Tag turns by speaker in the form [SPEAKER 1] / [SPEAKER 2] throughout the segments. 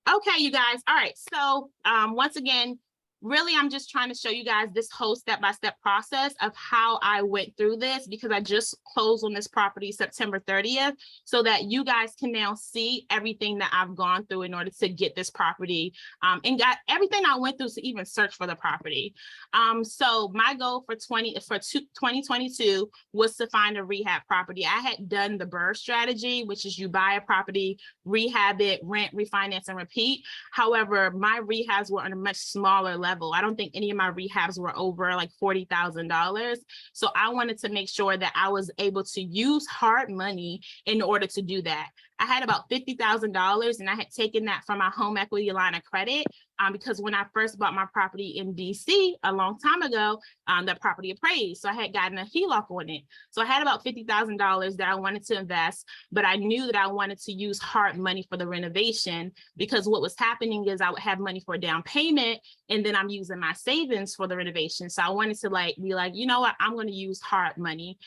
[SPEAKER 1] Okay, you guys. All right. So once again, really, I'm just trying to show you guys this whole step-by-step process of how I went through this, because I just closed on this property September 30th, so that you guys can now see everything that I've gone through in order to get this property, and got everything I went through to even search for the property. So my goal for 2022 was to find a rehab property. I had done the BRRRR strategy, which is you buy a property, rehab it, rent, refinance, and repeat. However, my rehabs were on a much smaller level. I don't think any of my rehabs were over like $40,000. So I wanted to make sure that I was able to use hard money in order to do that. I had about $50,000, and I had taken that from my home equity line of credit, because when I first bought my property in DC a long time ago, that property appraised. So I had gotten a HELOC on it. So I had about $50,000 that I wanted to invest, but I knew that I wanted to use hard money for the renovation, because what was happening is I would have money for a down payment, and then I'm using my savings for the renovation. So I wanted to be like, you know what, I'm going to use hard money.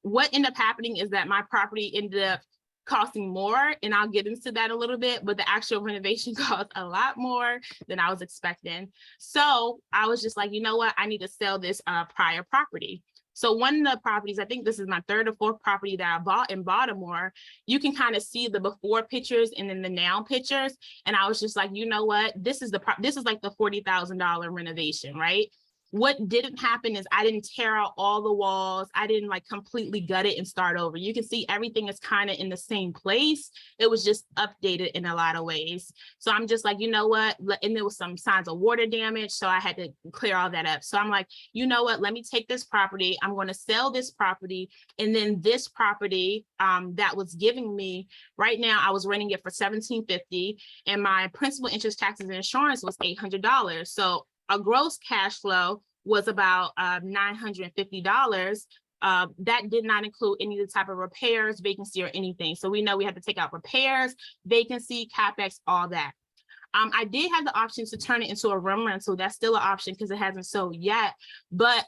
[SPEAKER 1] What ended up happening is that my property ended up costing more, and I'll get into that a little bit, but the actual renovation cost a lot more than I was expecting. So I was just like, you know what, I need to sell this prior property. So one of the properties, I think this is my third or fourth property that I bought in Baltimore, you can kind of see the before pictures and then the now pictures. And I was just like, you know what, this is like the $40,000 renovation, right? What didn't happen is I didn't tear out all the walls. I didn't like completely gut it and start over. You can see everything is kind of in the same place. It was just updated in a lot of ways. So I'm just like, you know what? And there was some signs of water damage. So I had to clear all that up. So I'm like, you know what? Let me take this property. I'm going to sell this property. And then this property that was giving me right now, I was renting it for $1,750, and my principal, interest, taxes, and insurance was $800. So a gross cash flow was about $950. That did not include any of the type of repairs, vacancy, or anything. So we know we had to take out repairs, vacancy, CapEx, all that. I did have the option to turn it into a room rental. That's still an option because it hasn't sold yet. But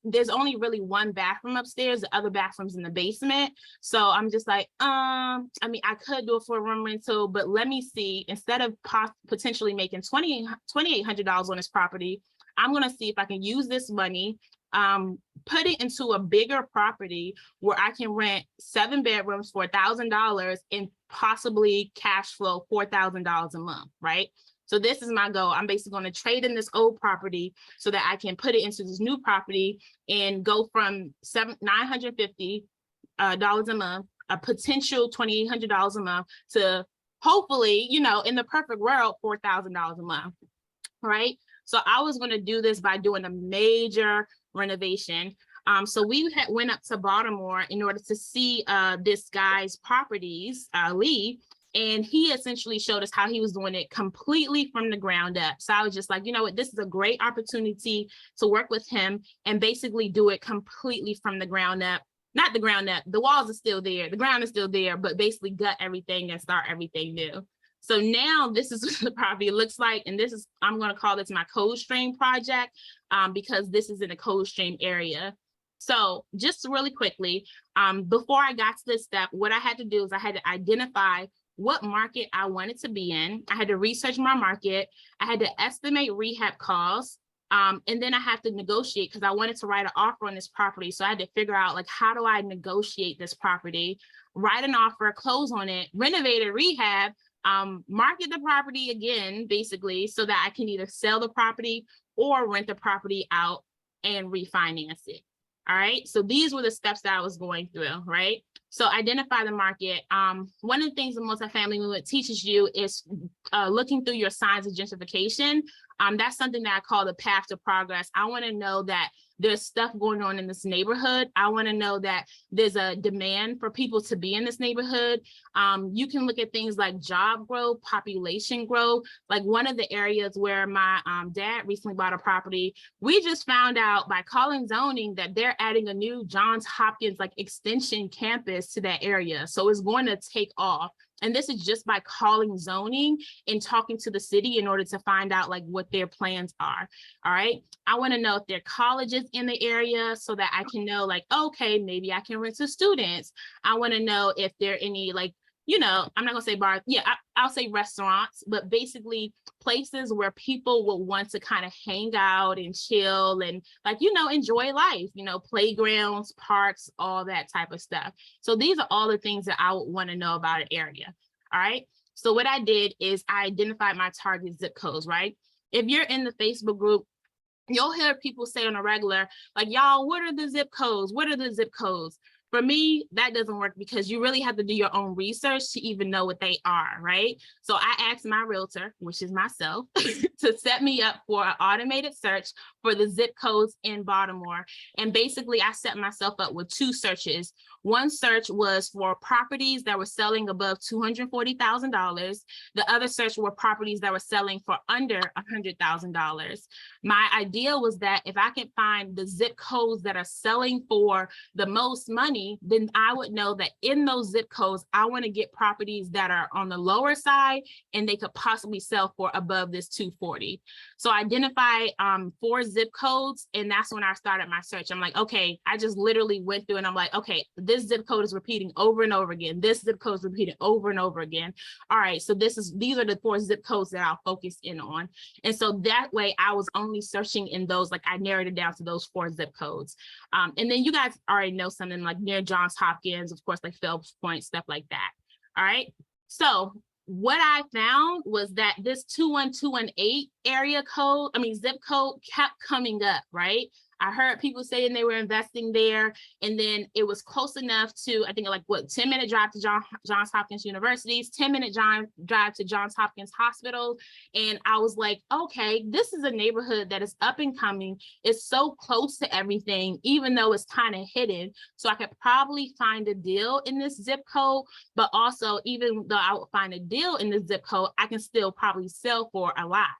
[SPEAKER 1] there's only really one bathroom upstairs. The other bathroom's in the basement. So I'm just like, I mean, I could do it for a room rental, but let me see. Instead of potentially making $2,800 on this property, I'm going to see if I can use this money, put it into a bigger property where I can rent 7 bedrooms for $1,000 and possibly cash flow $4,000 a month, right? So this is my goal. I'm basically going to trade in this old property so that I can put it into this new property and go from $950 a month, a potential $2,800 a month, to hopefully, you know, in the perfect world, $4,000 a month, right? So I was going to do this by doing a major renovation. So we went up to Baltimore in order to see this guy's properties, Lee, and he essentially showed us how he was doing it completely from the ground up. So I was just like, you know what, this is a great opportunity to work with him and basically do it completely from the ground up. Not the ground up, the walls are still there, the ground is still there, but basically gut everything and start everything new. So now this is what the property looks like. And this is, I'm going to call this my Coldstream project because this is in a Coldstream area. So just really quickly, before I got to this step, what I had to do is I had to identify what market I wanted to be in. I had to research my market. I had to estimate rehab costs. And then I had to negotiate because I wanted to write an offer on this property. So I had to figure out, like, how do I negotiate this property, write an offer, close on it, renovate it, rehab, market the property again, basically, so that I can either sell the property or rent the property out and refinance it. All right. So these were the steps that I was going through, right? So identify the market. One of the things the multifamily movement teaches you is looking through your signs of gentrification. That's something that I call the path to progress. I want to know that there's stuff going on in this neighborhood. I want to know that there's a demand for people to be in this neighborhood. You can look at things like job growth, population growth. Like one of the areas where my dad recently bought a property, we just found out by calling zoning that they're adding a new Johns Hopkins like extension campus to that area. So it's going to take off. And this is just by calling zoning and talking to the city in order to find out like what their plans are. All right. I want to know if there are colleges in the area so that I can know like, okay, maybe I can rent to students. I want to know if there are any like you know, I'm not gonna say bars. Yeah, I'll say restaurants, but basically places where people will want to kind of hang out and chill and like, you know, enjoy life, you know, playgrounds, parks, all that type of stuff. So these are all the things that I would want to know about an area. All right. So what I did is I identified my target zip codes, right? If you're in the Facebook group, you'll hear people say on a regular, like, y'all, what are the zip codes? What are the zip codes? For me, that doesn't work because you really have to do your own research to even know what they are, right? So I asked my realtor, which is myself, to set me up for an automated search for the zip codes in Baltimore. And basically, I set myself up with two searches. One search was for properties that were selling above $240,000. The other search were properties that were selling for under $100,000. My idea was that if I could find the zip codes that are selling for the most money, then I would know that in those zip codes, I want to get properties that are on the lower side and they could possibly sell for above this 240. So I identified 4 zip codes, and that's when I started my search. I'm like, okay, I just literally went through and I'm like, okay, this zip code is repeating over and over again. This zip code is repeating over and over again. All right, so these are the 4 zip codes that I'll focus in on. And so that way I was only searching in those, like I narrowed it down to those 4 zip codes. And then you guys already know something like near Johns Hopkins, of course, like Phelps Point, stuff like that. All right. So what I found was that this 21218 area code, zip code kept coming up, right? I heard people saying they were investing there, and then it was close enough to, I think, like 10-minute drive to Johns Hopkins University's, 10-minute drive to Johns Hopkins Hospital. And I was like, okay, this is a neighborhood that is up and coming. It's so close to everything, even though it's kind of hidden. So I could probably find a deal in this zip code, but also even though I would find a deal in this zip code, I can still probably sell for a lot.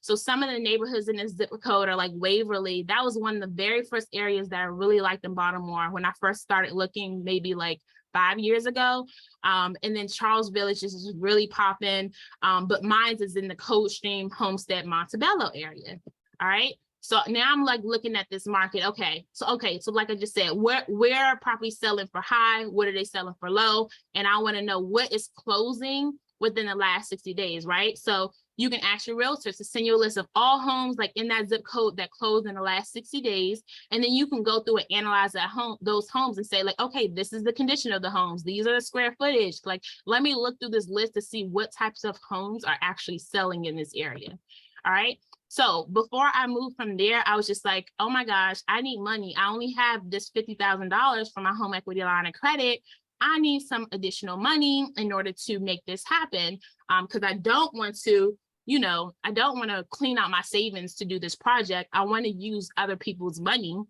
[SPEAKER 1] So some of the neighborhoods in this zip code are like Waverly. That was one of the very first areas that I really liked in Baltimore when I first started looking, maybe like 5 years ago. And then Charles Village is really popping, but mine is in the Coldstream, Homestead, Montebello area. All right. So now I'm like looking at this market. Okay. So like I just said, where are properties selling for high? What are they selling for low? And I want to know what is closing within the last 60 days, right? So you can ask your realtor to send you a list of all homes like in that zip code that closed in the last 60 days. And then you can go through and analyze those homes and say like, okay, this is the condition of the homes. These are the square footage. Like, let me look through this list to see what types of homes are actually selling in this area. All right. So before I moved from there, I was just like, oh my gosh, I need money. I only have this $50,000 for my home equity line of credit. I need some additional money in order to make this happen, because I don't want to, I don't want to clean out my savings to do this project. I want to use other people's money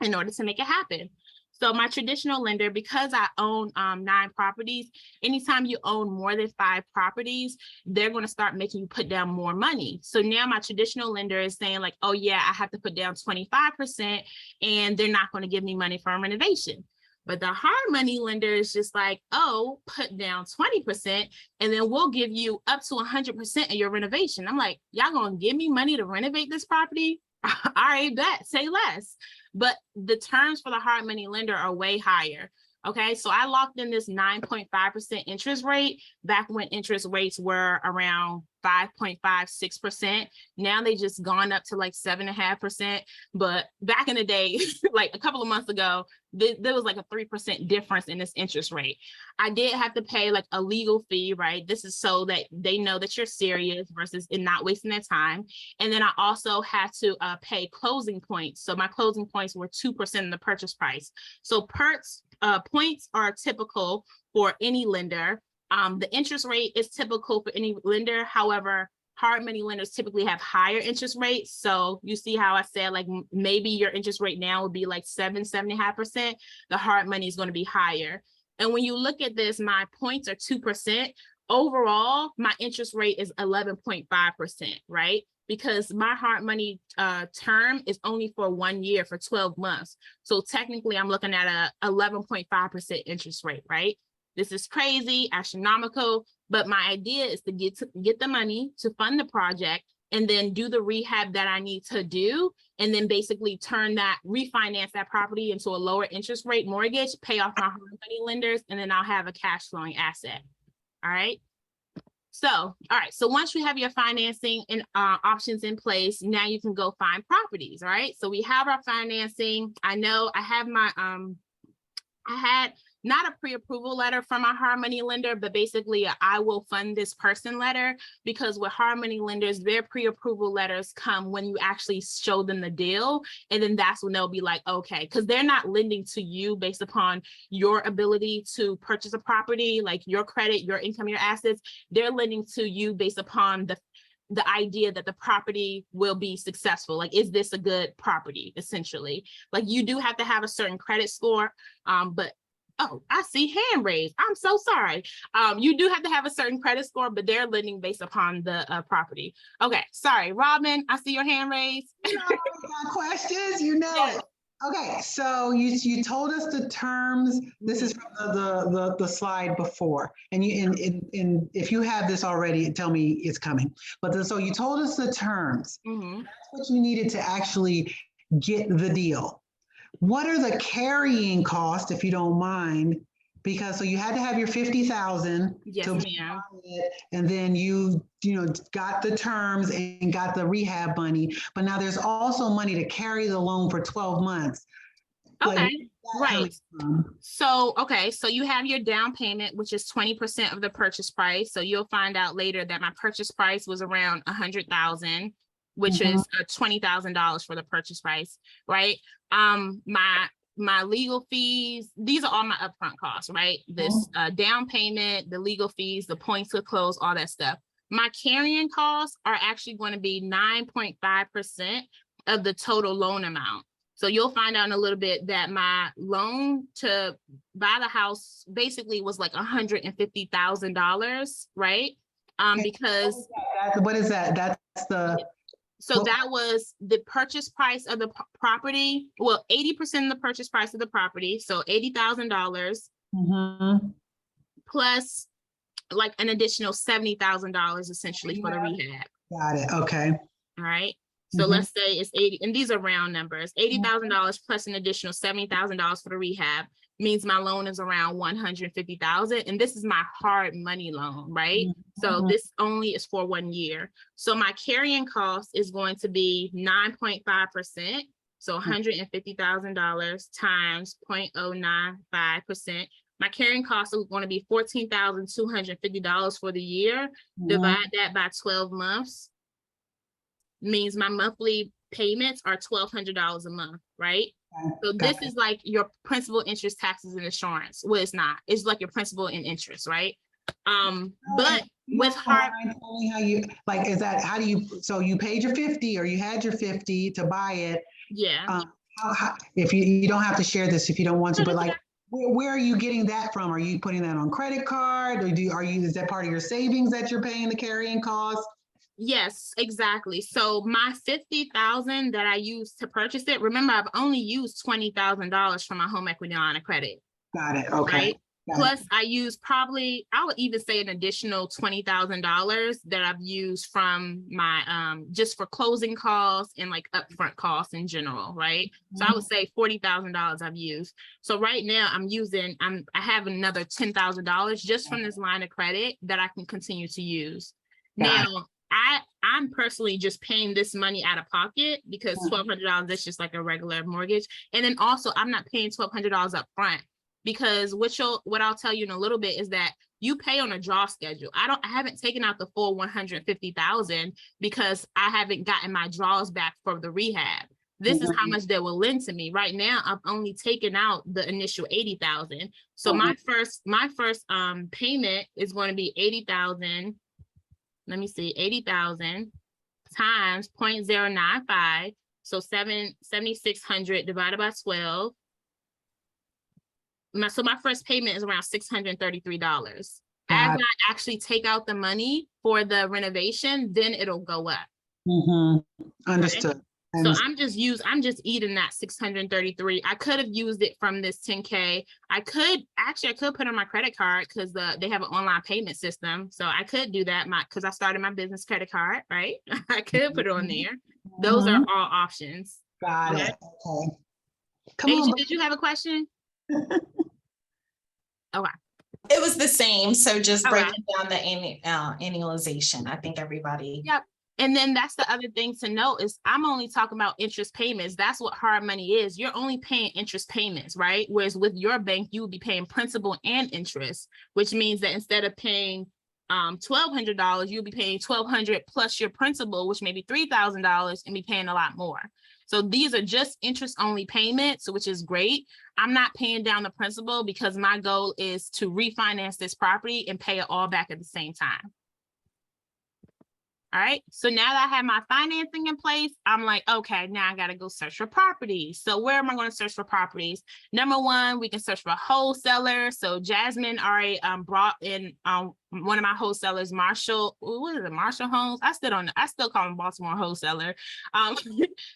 [SPEAKER 1] in order to make it happen. So my traditional lender, because I own 9 properties, anytime you own more than 5 properties, they're going to start making you put down more money. So now my traditional lender is saying like, oh yeah, I have to put down 25%, and they're not going to give me money for a renovation. But the hard money lender is just like, oh, put down 20%, and then we'll give you up to 100% of your renovation. I'm like, y'all gonna give me money to renovate this property? All right, bet, say less. But the terms for the hard money lender are way higher. Okay, so I locked in this 9.5% interest rate back when interest rates were around 5.56%. Now they just gone up to like 7.5%. But back in the day, like a couple of months ago, there was like a 3% difference in this interest rate. I did have to pay like a legal fee, right? This is so that they know that you're serious versus it not wasting their time. And then I also had to pay closing points. So my closing points were 2% of the purchase price. So points are typical for any lender. The interest rate is typical for any lender. However, hard money lenders typically have higher interest rates. So you see how I said like maybe your interest rate now would be like 7.5%. The hard money is going to be higher. And when you look at this, my points are 2%. Overall, my interest rate is 11.5%, right? Because my hard money term is only for 1 year, for 12 months. So technically I'm looking at a 11.5% interest rate, right? This is crazy, astronomical, but my idea is to get the money to fund the project and then do the rehab that I need to do, and then basically refinance that property into a lower interest rate mortgage, pay off my hard money lenders, and then I'll have a cash flowing asset. All right. So, all right. So once you have your financing and options in place, now you can go find properties. All right. So we have our financing. I know I have my, I had not a pre-approval letter from our hard money lender, but basically I will fund this person letter, because with hard money lenders, their pre-approval letters come when you actually show them the deal. And then that's when they'll be like, okay, because they're not lending to you based upon your ability to purchase a property, like your credit, your income, your assets. They're lending to you based upon the idea that the property will be successful. Like, is this a good property, essentially? Like, you do have to have a certain credit score, but oh, I see hand raised. I'm so sorry. You do have to have a certain credit score, but they're lending based upon the property. Okay, sorry, Robin, I see your hand raised.
[SPEAKER 2] Questions, you know.
[SPEAKER 1] Yes.
[SPEAKER 2] Okay, so you told us the terms. This is from the slide before, and if you have this already, tell me it's coming. But so you told us the terms.
[SPEAKER 1] Mm-hmm.
[SPEAKER 2] That's what you needed to actually get the deal. What are the carrying costs, if you don't mind? Because so you had to have your 50,000.
[SPEAKER 1] Yes,
[SPEAKER 2] to
[SPEAKER 1] ma'am.
[SPEAKER 2] it, and then you got the terms and got the rehab money. But now there's also money to carry the loan for 12 months.
[SPEAKER 1] Okay, right.
[SPEAKER 2] From?
[SPEAKER 1] So, okay, so you have your down payment, which is 20% of the purchase price. So you'll find out later that my purchase price was around 100,000, which is $20,000 for the purchase price, right? My legal fees, these are all my upfront costs, right? This down payment, the legal fees, the points to close, all that stuff. My carrying costs are actually going to be 9.5% of the total loan amount. So you'll find out in a little bit that my loan to buy the house basically was like $150,000, right? Because
[SPEAKER 2] what is that? That's the.
[SPEAKER 1] So that was the purchase price of the property. Well, 80% of the purchase price of the property. So $80,000 plus like an additional $70,000 essentially for the rehab.
[SPEAKER 2] Got it. Okay.
[SPEAKER 1] All right. So let's say it's 80, and these are round numbers, $80,000 plus an additional $70,000 for the rehab means my loan is around $150,000. And this is my hard money loan, right? So this only is for 1 year. So my carrying cost is going to be 9.5%. So $150,000 times 0.095%. My carrying cost is going to be $14,250 for the year. Divide that by 12 months. Means my monthly payments are $1,200 a month, right? So this is like your principal, interest, taxes, and insurance. Well, it's not. It's like your principal and interest, right? But with hard,
[SPEAKER 2] how you like is that how do you so you paid your 50 or you had your 50 to buy it?
[SPEAKER 1] Yeah.
[SPEAKER 2] How, if you don't have to share this if you don't want to, but like where are you getting that from? Are you putting that on credit card, or is that part of your savings that you're paying the carrying cost?
[SPEAKER 1] Yes, exactly. So my $50,000 that I used to purchase it, remember, I've only used $20,000 for my home equity line of credit.
[SPEAKER 2] Got it. Okay.
[SPEAKER 1] Right? Plus, I use I would even say an additional $20,000 that I've used from my just for closing costs and like upfront costs in general, right? So I would say $40,000 I've used. So right now I have another $10,000 just from this line of credit that I can continue to use. Now, I'm personally just paying this money out of pocket because $1,200 is just like a regular mortgage. And then also I'm not paying $1,200 up front, because what I'll tell you in a little bit is that you pay on a draw schedule. I haven't taken out the full 150,000 because I haven't gotten my draws back for the rehab. This is how much they will lend to me. Right now, I've only taken out the initial 80,000. So my first payment is going to be 80,000. Let me see, 80,000 times 0.095. So 7,600 divided by 12. So my first payment is around $633. As I actually take out the money for the renovation, then it'll go up.
[SPEAKER 2] Understood.
[SPEAKER 1] Okay? So I'm just eating that 633. I could have used it from this 10K. I could put on my credit card because they have an online payment system. So I could do that because I started my business credit card, right? I could put it on there. Those are all options.
[SPEAKER 2] Got it. Okay.
[SPEAKER 1] Come on. Did you have a question? Okay.
[SPEAKER 3] It was the same, so just
[SPEAKER 1] Okay.
[SPEAKER 3] breaking down the annualization. I think everybody.
[SPEAKER 1] Yep. And then that's the other thing to note is I'm only talking about interest payments. That's what hard money is. You're only paying interest payments, right? Whereas with your bank, you would be paying principal and interest, which means that instead of paying $1,200, you'll be paying $1,200 plus your principal, which may be $3,000, and be paying a lot more. So these are just interest only payments, which is great. I'm not paying down the principal because my goal is to refinance this property and pay it all back at the same time. All right, so now that I have my financing in place, I'm like, okay, now I gotta go search for properties. So where am I gonna search for properties? Number one, we can search for wholesalers. So Jasmine already brought in one of my wholesalers, Marshall, what is it, Marshall Homes? I still call him Baltimore wholesaler.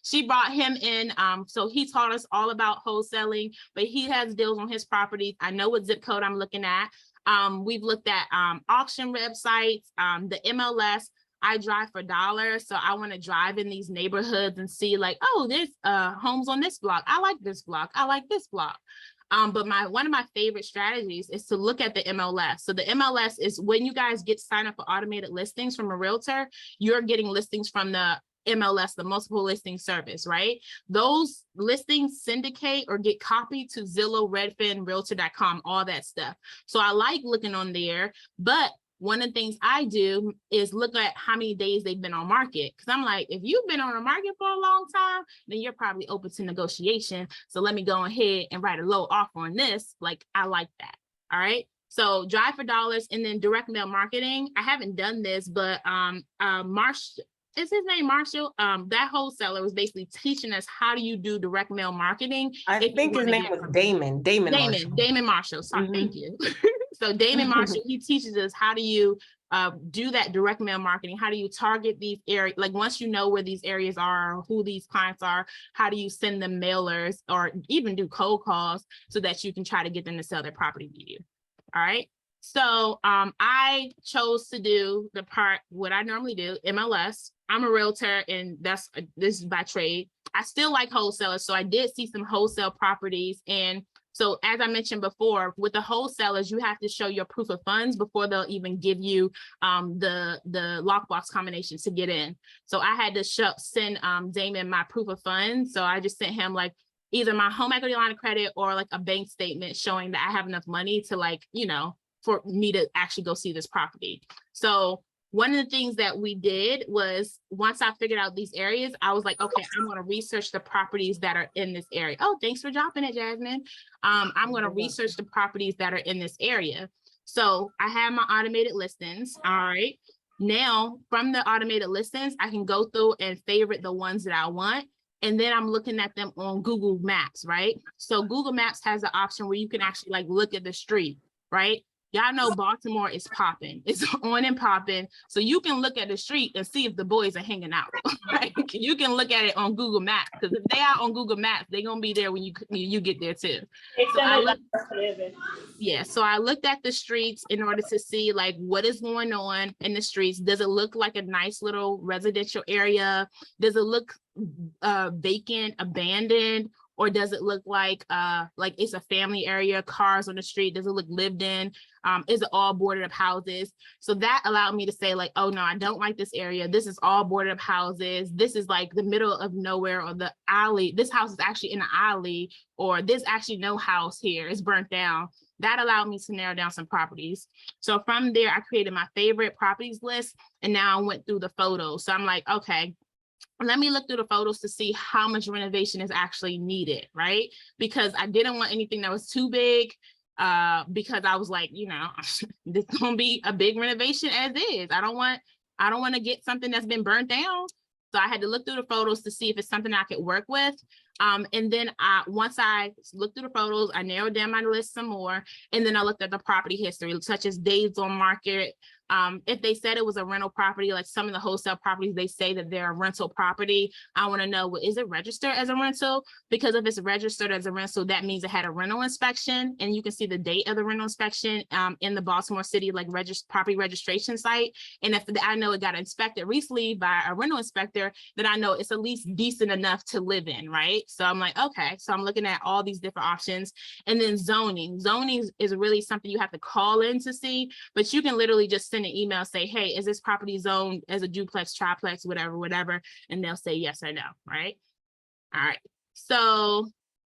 [SPEAKER 1] She brought him in, so he taught us all about wholesaling, but he has deals on his properties. I know what zip code I'm looking at. We've looked at auction websites, the MLS. I drive for dollars, so I want to drive in these neighborhoods and see like, oh, there's homes on this block. I like this block. I like this block. But one of my favorite strategies is to look at the MLS. So the MLS is when you guys get signed up for automated listings from a realtor, you're getting listings from the MLS, the multiple listing service, right? Those listings syndicate or get copied to Zillow, Redfin, Realtor.com, all that stuff. So I like looking on there, but one of the things I do is look at how many days they've been on market. Because I'm like, if you've been on the market for a long time, then you're probably open to negotiation. So let me go ahead and write a low offer on this. Like, I like that. All right. So drive for dollars and then direct mail marketing. I haven't done this, but is his name Marshall? That wholesaler was basically teaching us how do you do direct mail marketing.
[SPEAKER 4] I think his name was Damon.
[SPEAKER 1] Damon Marshall. Sorry, thank you. So Damon Marshall, he teaches us how do you do that direct mail marketing? How do you target these areas? Like once you know where these areas are, who these clients are, how do you send them mailers or even do cold calls so that you can try to get them to sell their property to you? All right. So I chose to do the part, what I normally do, MLS. I'm a realtor and this is by trade. I still like wholesalers. So I did see some wholesale properties. And so as I mentioned before, with the wholesalers, you have to show your proof of funds before they'll even give you the lockbox combinations to get in. So I had to send Damon my proof of funds. So I just sent him like either my home equity line of credit or like a bank statement showing that I have enough money to like, you know, for me to actually go see this property. So one of the things that we did was once I figured out these areas, I was like, okay, I'm going to research the properties that are in this area. Oh, thanks for dropping it, Jasmine. I'm going to research the properties that are in this area. So I have my automated listings. All right. Now from the automated listings, I can go through and favorite the ones that I want. And then I'm looking at them on Google Maps, right? So Google Maps has an option where you can actually like look at the street, right? Y'all know Baltimore is popping. It's on and popping. So you can look at the street and see if the boys are hanging out. Right? You can look at it on Google Maps because if they are on Google Maps, they're gonna be there when you get there too. So I looked at the streets in order to see like what is going on in the streets. Does it look like a nice little residential area? Does it look vacant, abandoned? Or does it look like it's a family area, cars on the street? Does it look lived in? Is it all boarded up houses? So that allowed me to say like, oh no, I don't like this area. This is all boarded up houses. This is like the middle of nowhere or the alley. This house is actually in an alley, or there's actually no house here. It's burnt down. That allowed me to narrow down some properties. So from there, I created my favorite properties list. And now I went through the photos. So I'm like, okay, let me look through the photos to see how much renovation is actually needed, right? Because I didn't want anything that was too big because I was like, you know, this is gonna be a big renovation as is. I don't want to get something that's been burnt down. So I had to look through the photos to see if it's something I could work with. And then once I looked through the photos, I narrowed down my list some more. And then I looked at the property history, such as days on market, If they said it was a rental property, like some of the wholesale properties, they say that they're a rental property. I want to know, well, is it registered as a rental? Because if it's registered as a rental, that means it had a rental inspection, and you can see the date of the rental inspection in the Baltimore City like property registration site. And if I know it got inspected recently by a rental inspector, then I know it's at least decent enough to live in, right? So I'm like, okay, so I'm looking at all these different options. And then zoning. Zoning is really something you have to call in to see, but you can literally just send an email, say, hey, is this property zoned as a duplex, triplex, whatever, and they'll say yes or no, right? All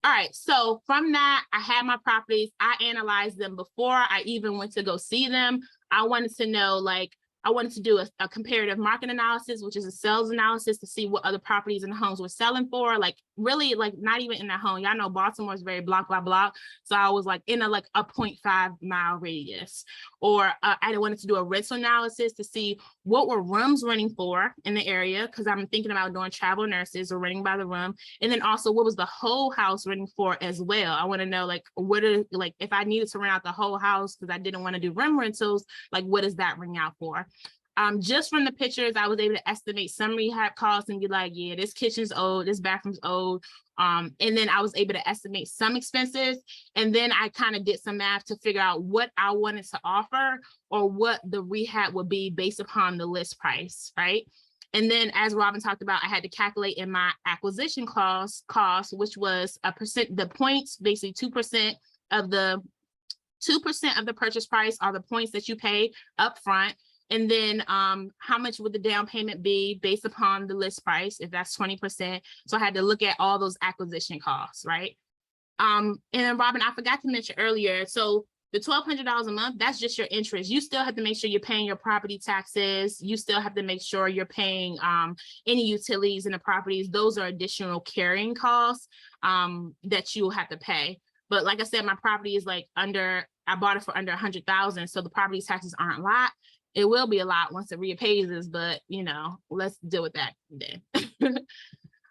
[SPEAKER 1] right, so from that, I had my properties, I analyzed them before I even went to go see them. I wanted to know, like, I wanted to do a comparative market analysis, which is a sales analysis to see what other properties and homes were selling for, like really like not even in that home. Y'all know Baltimore is very block by block. So I was like in a 0.5 mile radius. Or I wanted to do a rental analysis to see what were rooms renting for in the area, because I'm thinking about doing travel nurses or renting by the room. And then also what was the whole house renting for as well. I want to know if I needed to rent out the whole house because I didn't want to do room rentals, like what does that ring out for? Just from the pictures, I was able to estimate some rehab costs and be like, yeah, this kitchen's old, this bathroom's old. And then I was able to estimate some expenses. And then I kind of did some math to figure out what I wanted to offer or what the rehab would be based upon the list price, right? And then as Robin talked about, I had to calculate in my acquisition cost, which was the points, basically 2% of the purchase price are the points that you pay up front. And then how much would the down payment be based upon the list price, if that's 20%. So I had to look at all those acquisition costs, right? And then Robin, I forgot to mention earlier, so the $1,200 a month, that's just your interest. You still have to make sure you're paying your property taxes. You still have to make sure you're paying any utilities in the properties. Those are additional carrying costs that you'll have to pay. But like I said, my property is I bought it for under 100,000. So the property taxes aren't a lot. It will be a lot once it reappraises, but let's deal with that then.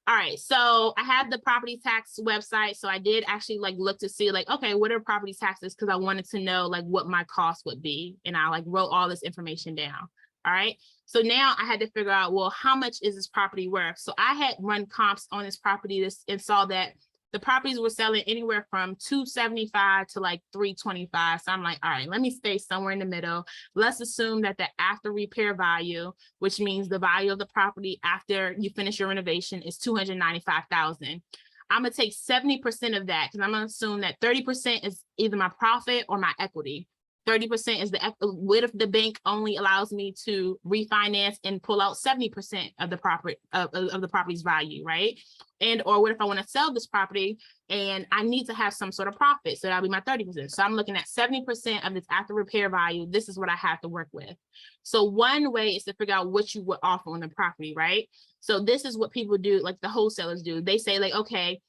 [SPEAKER 1] All right, so I have the property tax website. So I did actually look to see okay, what are property taxes? Because I wanted to know what my cost would be. And I wrote all this information down. All right, so now I had to figure out, well, how much is this property worth? So I had run comps on this property and saw that the properties were selling anywhere from $275 to $325. So I'm like, all right, let me stay somewhere in the middle. Let's assume that the after repair value, which means the value of the property after you finish your renovation, is $295,000. I'm gonna take 70% of that because I'm gonna assume that 30% is either my profit or my equity. 30% is what if the bank only allows me to refinance and pull out 70% of the property of the property's value, right? And or what if I want to sell this property and I need to have some sort of profit? So that'll be my 30%. So I'm looking at 70% of this after repair value. This is what I have to work with. So one way is to figure out what you would offer on the property, right? So this is what people do, like the wholesalers do. They say okay,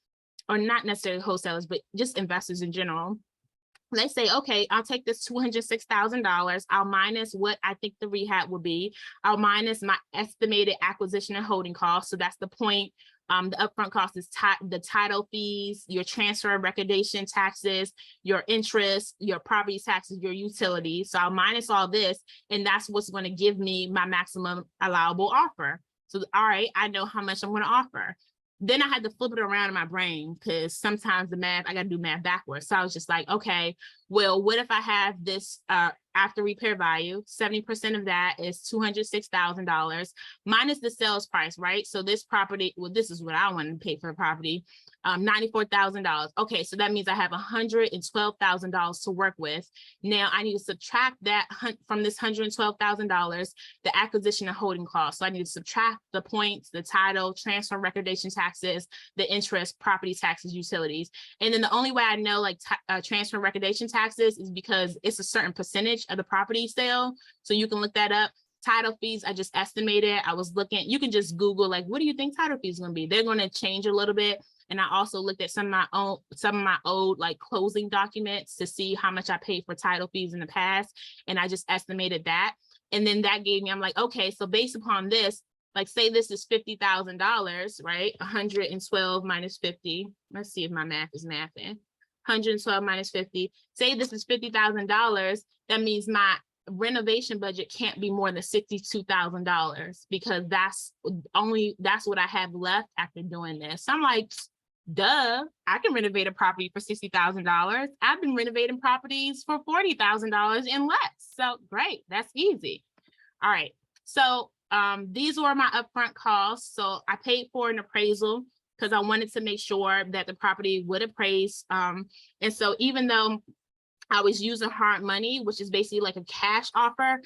[SPEAKER 1] or not necessarily wholesalers, but just investors in general. They say, okay, I'll take this $206,000. I'll minus what I think the rehab will be. I'll minus my estimated acquisition and holding costs. So that's the point. The upfront cost is the title fees, your transfer and recordation taxes, your interest, your property taxes, your utilities. So I'll minus all this, and that's what's going to give me my maximum allowable offer. So, all right, I know how much I'm going to offer. Then I had to flip it around in my brain because sometimes the math, I got to do math backwards. So I was just like, okay, well, what if I have this after repair value? 70% of that is $206,000 minus the sales price, right? So this property, well, this is what I want to pay for a property, $94,000. Okay, so that means I have $112,000 to work with. Now I need to subtract that from this $112,000, the acquisition and holding costs. So I need to subtract the points, the title, transfer recordation taxes, the interest, property taxes, utilities. And then the only way I know transfer recordation taxes is because it's a certain percentage of the property sale. So you can look that up. Title fees, I just estimated. I was looking, you can just Google, what do you think title fees are going to be? They're going to change a little bit. And I also looked at some of my old closing documents to see how much I paid for title fees in the past. And I just estimated that. And then that gave me, I'm like, okay, so based upon this, say this is $50,000, right? 112 minus 50. Let's see if my math is mathing. 112 minus 50. Say this is $50,000. That means my renovation budget can't be more than $62,000 because that's what I have left after doing this. So I'm like, duh, I can renovate a property for $60,000. I've been renovating properties for $40,000 and less. So great, that's easy. All right, so these were my upfront costs. So I paid for an appraisal because I wanted to make sure that the property would appraise. And so even though I was using hard money, which is basically like a cash offer,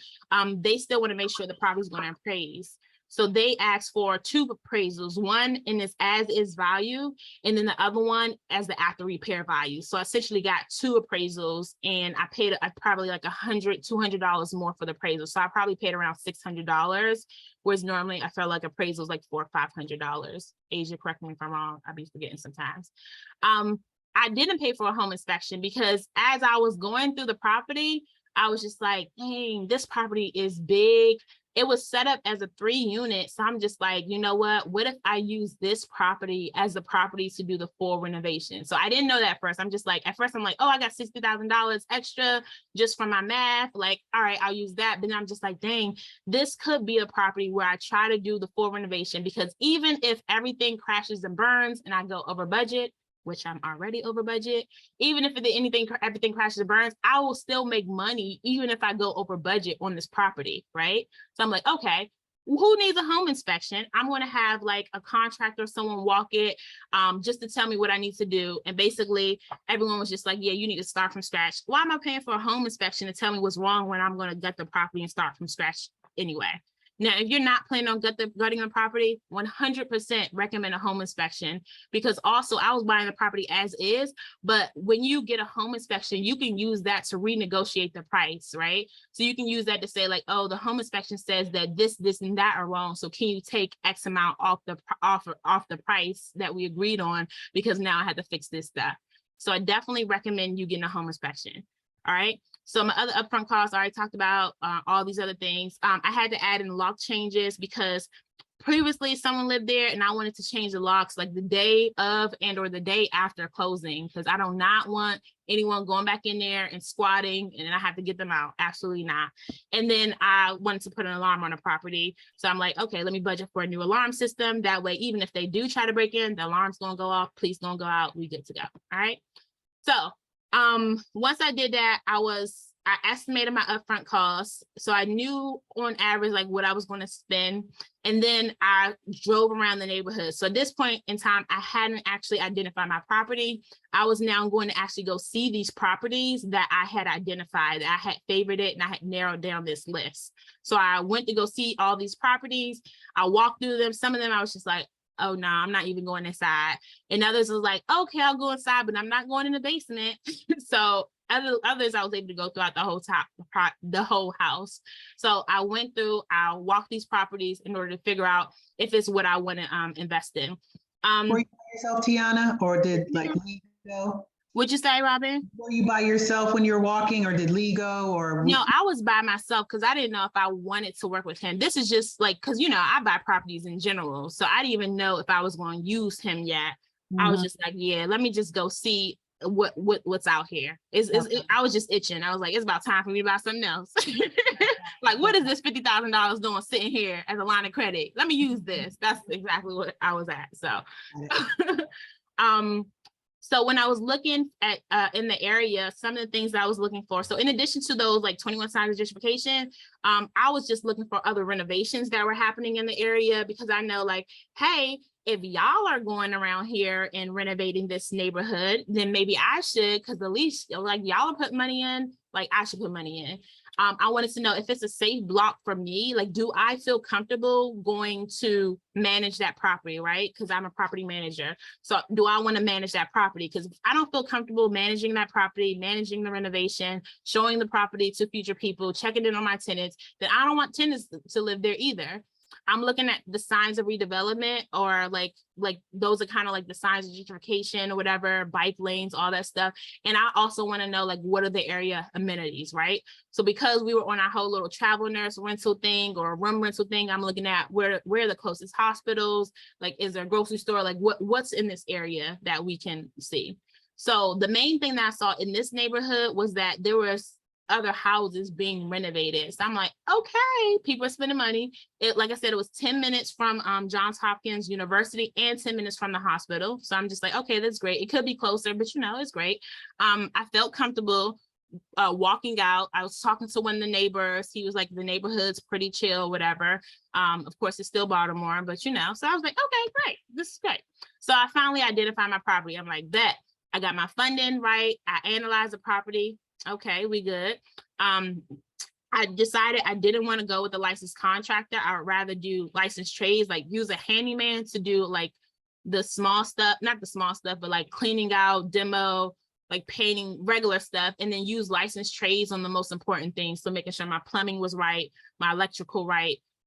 [SPEAKER 1] they still want to make sure the property is going to appraise. So they asked for 2 appraisals, one in its as-is value, and then the other one as the after repair value. So I essentially got 2 appraisals, and I paid probably like $100, $200 more for the appraisal. So I probably paid around $600, whereas normally I felt like appraisals like $400 or $500. Asia, correct me if I'm wrong. I'll be forgetting sometimes. I didn't pay for a home inspection because as I was going through the property, I was just like, dang, this property is big. It was set up as a 3-unit. So I'm just like, you know what if I use this property as the property to do the full renovation? So I didn't know that at first. I'm just like, at first I'm like, oh, I got $60,000 extra just from my math. Like, all right, I'll use that. But then I'm just like, dang, this could be a property where I try to do the full renovation, because even if everything crashes and burns and I go over budget, which I'm already over budget, even if everything crashes and burns, I will still make money even if I go over budget on this property, right? So I'm like, okay, who needs a home inspection? I'm going to have like a contractor, someone walk it, just to tell me what I need to do. And basically everyone was just like, yeah, you need to start from scratch. Why am I paying for a home inspection to tell me what's wrong when I'm going to gut the property and start from scratch anyway? Now, if you're not planning on gutting a property, 100% recommend a home inspection, because also I was buying the property as is, but when you get a home inspection, you can use that to renegotiate the price, right? So you can use that to say like, oh, the home inspection says that this, and that are wrong. So can you take X amount off the price that we agreed on, because now I had to fix this stuff. So I definitely recommend you getting a home inspection. All right. So my other upfront costs, I already talked about all these other things. I had to add in lock changes because previously someone lived there and I wanted to change the locks like the day of and or the day after closing, because I do not want anyone going back in there and squatting and then I have to get them out. Absolutely not. And then I wanted to put an alarm on the property. So I'm like, okay, let me budget for a new alarm system. That way, even if they do try to break in, the alarm's going to go off. Please don't go out. We good to go. All right. So once I did that, I estimated my upfront costs. So I knew on average, like what I was going to spend. And then I drove around the neighborhood. So at this point in time, I hadn't actually identified my property. I was now going to actually go see these properties that I had identified, that I had favored it, and I had narrowed down this list. So I went to go see all these properties. I walked through them. Some of them I was just like, oh no, I'm not even going inside. And others was like, okay, I'll go inside, but I'm not going in the basement. So others I was able to go throughout the whole house. So I went through, I walked these properties in order to figure out if it's what I want to invest in.
[SPEAKER 2] Were you by yourself, Tiana, or did like Lee go?
[SPEAKER 1] What'd you say, Robin?
[SPEAKER 2] Were you by yourself when you were walking, or did Lee go? Or
[SPEAKER 1] No, I was by myself because I didn't know if I wanted to work with him. This is just like, because I buy properties in general, so I didn't even know if I was going to use him yet. I was just like, yeah, let me just go see what's out here. I was just itching. I was like, it's about time for me to buy something else. Like, what is this $50,000 doing sitting here as a line of credit? Let me use this. That's exactly what I was at. So, so when I was looking at in the area, some of the things that I was looking for. So in addition to those like 21 signs of gentrification, I was just looking for other renovations that were happening in the area, because I know like, hey, if y'all are going around here and renovating this neighborhood, then maybe I should, because at least like y'all put money in, like I should put money in. I wanted to know if it's a safe block for me. Like, do I feel comfortable going to manage that property, right? Because I'm a property manager. So do I want to manage that property? Because if I don't feel comfortable managing that property, managing the renovation, showing the property to future people, checking in on my tenants, then I don't want tenants to live there either. I'm looking at the signs of redevelopment, or like those are kind of like the signs of gentrification or whatever, bike lanes, all that stuff. And I also want to know like, what are the area amenities, right? So because we were on our whole little travel nurse rental thing or room rental thing, I'm looking at where are the closest hospitals, like is there a grocery store, like what's in this area that we can see. So the main thing that I saw in this neighborhood was that there was other houses being renovated. So I'm like, okay, people are spending money. Like I said, it was 10 minutes from Johns Hopkins University and 10 minutes from the hospital. So I'm just like, okay, that's great. It could be closer, but it's great. I felt comfortable walking out. I was talking to one of the neighbors. He was like, the neighborhood's pretty chill, whatever. Of course, it's still Baltimore, but so I was like, okay, great. This is great. So I finally identified my property. I'm like, bet. I got my funding right. I analyzed the property. Okay, we good. I decided I didn't want to go with the licensed contractor. I would rather do licensed trades, like use a handyman to do like the small stuff, not the small stuff, but like cleaning out, demo, like painting, regular stuff, and then use licensed trades on the most important things. So making sure my plumbing was right, my electrical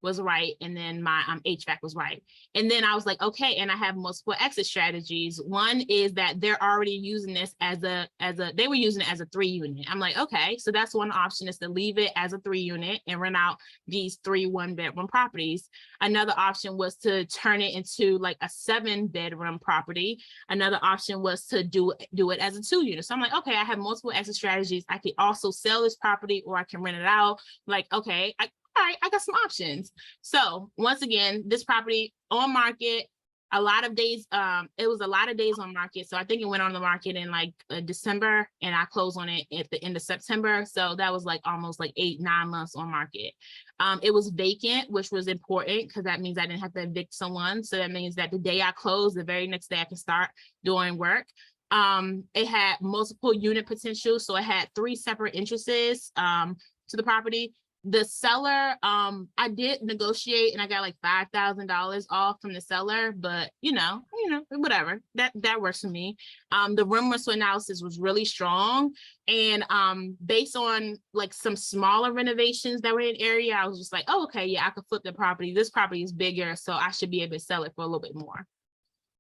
[SPEAKER 1] was right, and then my HVAC was right. And then I was like, okay, and I have multiple exit strategies. One is that they're already using this they were using it as a 3-unit. I'm like, okay, so that's one option, is to leave it as a 3-unit and rent out these 3 1-bedroom properties. Another option was to turn it into like a 7-bedroom property. Another option was to do it as a 2-unit. So I'm like, okay, I have multiple exit strategies. I could also sell this property, or I can rent it out. Like, okay, all right, I got some options. So once again, this property on market, a lot of days, it was a lot of days on market. So I think it went on the market in like December, and I closed on it at the end of September. So that was like almost like 8-9 months on market. It was vacant, which was important because that means I didn't have to evict someone. So that means that the day I closed, the very next day I can start doing work. It had multiple unit potential. So it had 3 separate entrances to the property. The seller, I did negotiate, and I got like $5,000 off from the seller, but whatever, that works for me. The room rental analysis was really strong, and based on like some smaller renovations that were in the area, I was just like, oh, okay, yeah, I could flip the property. This property is bigger, so I should be able to sell it for a little bit more.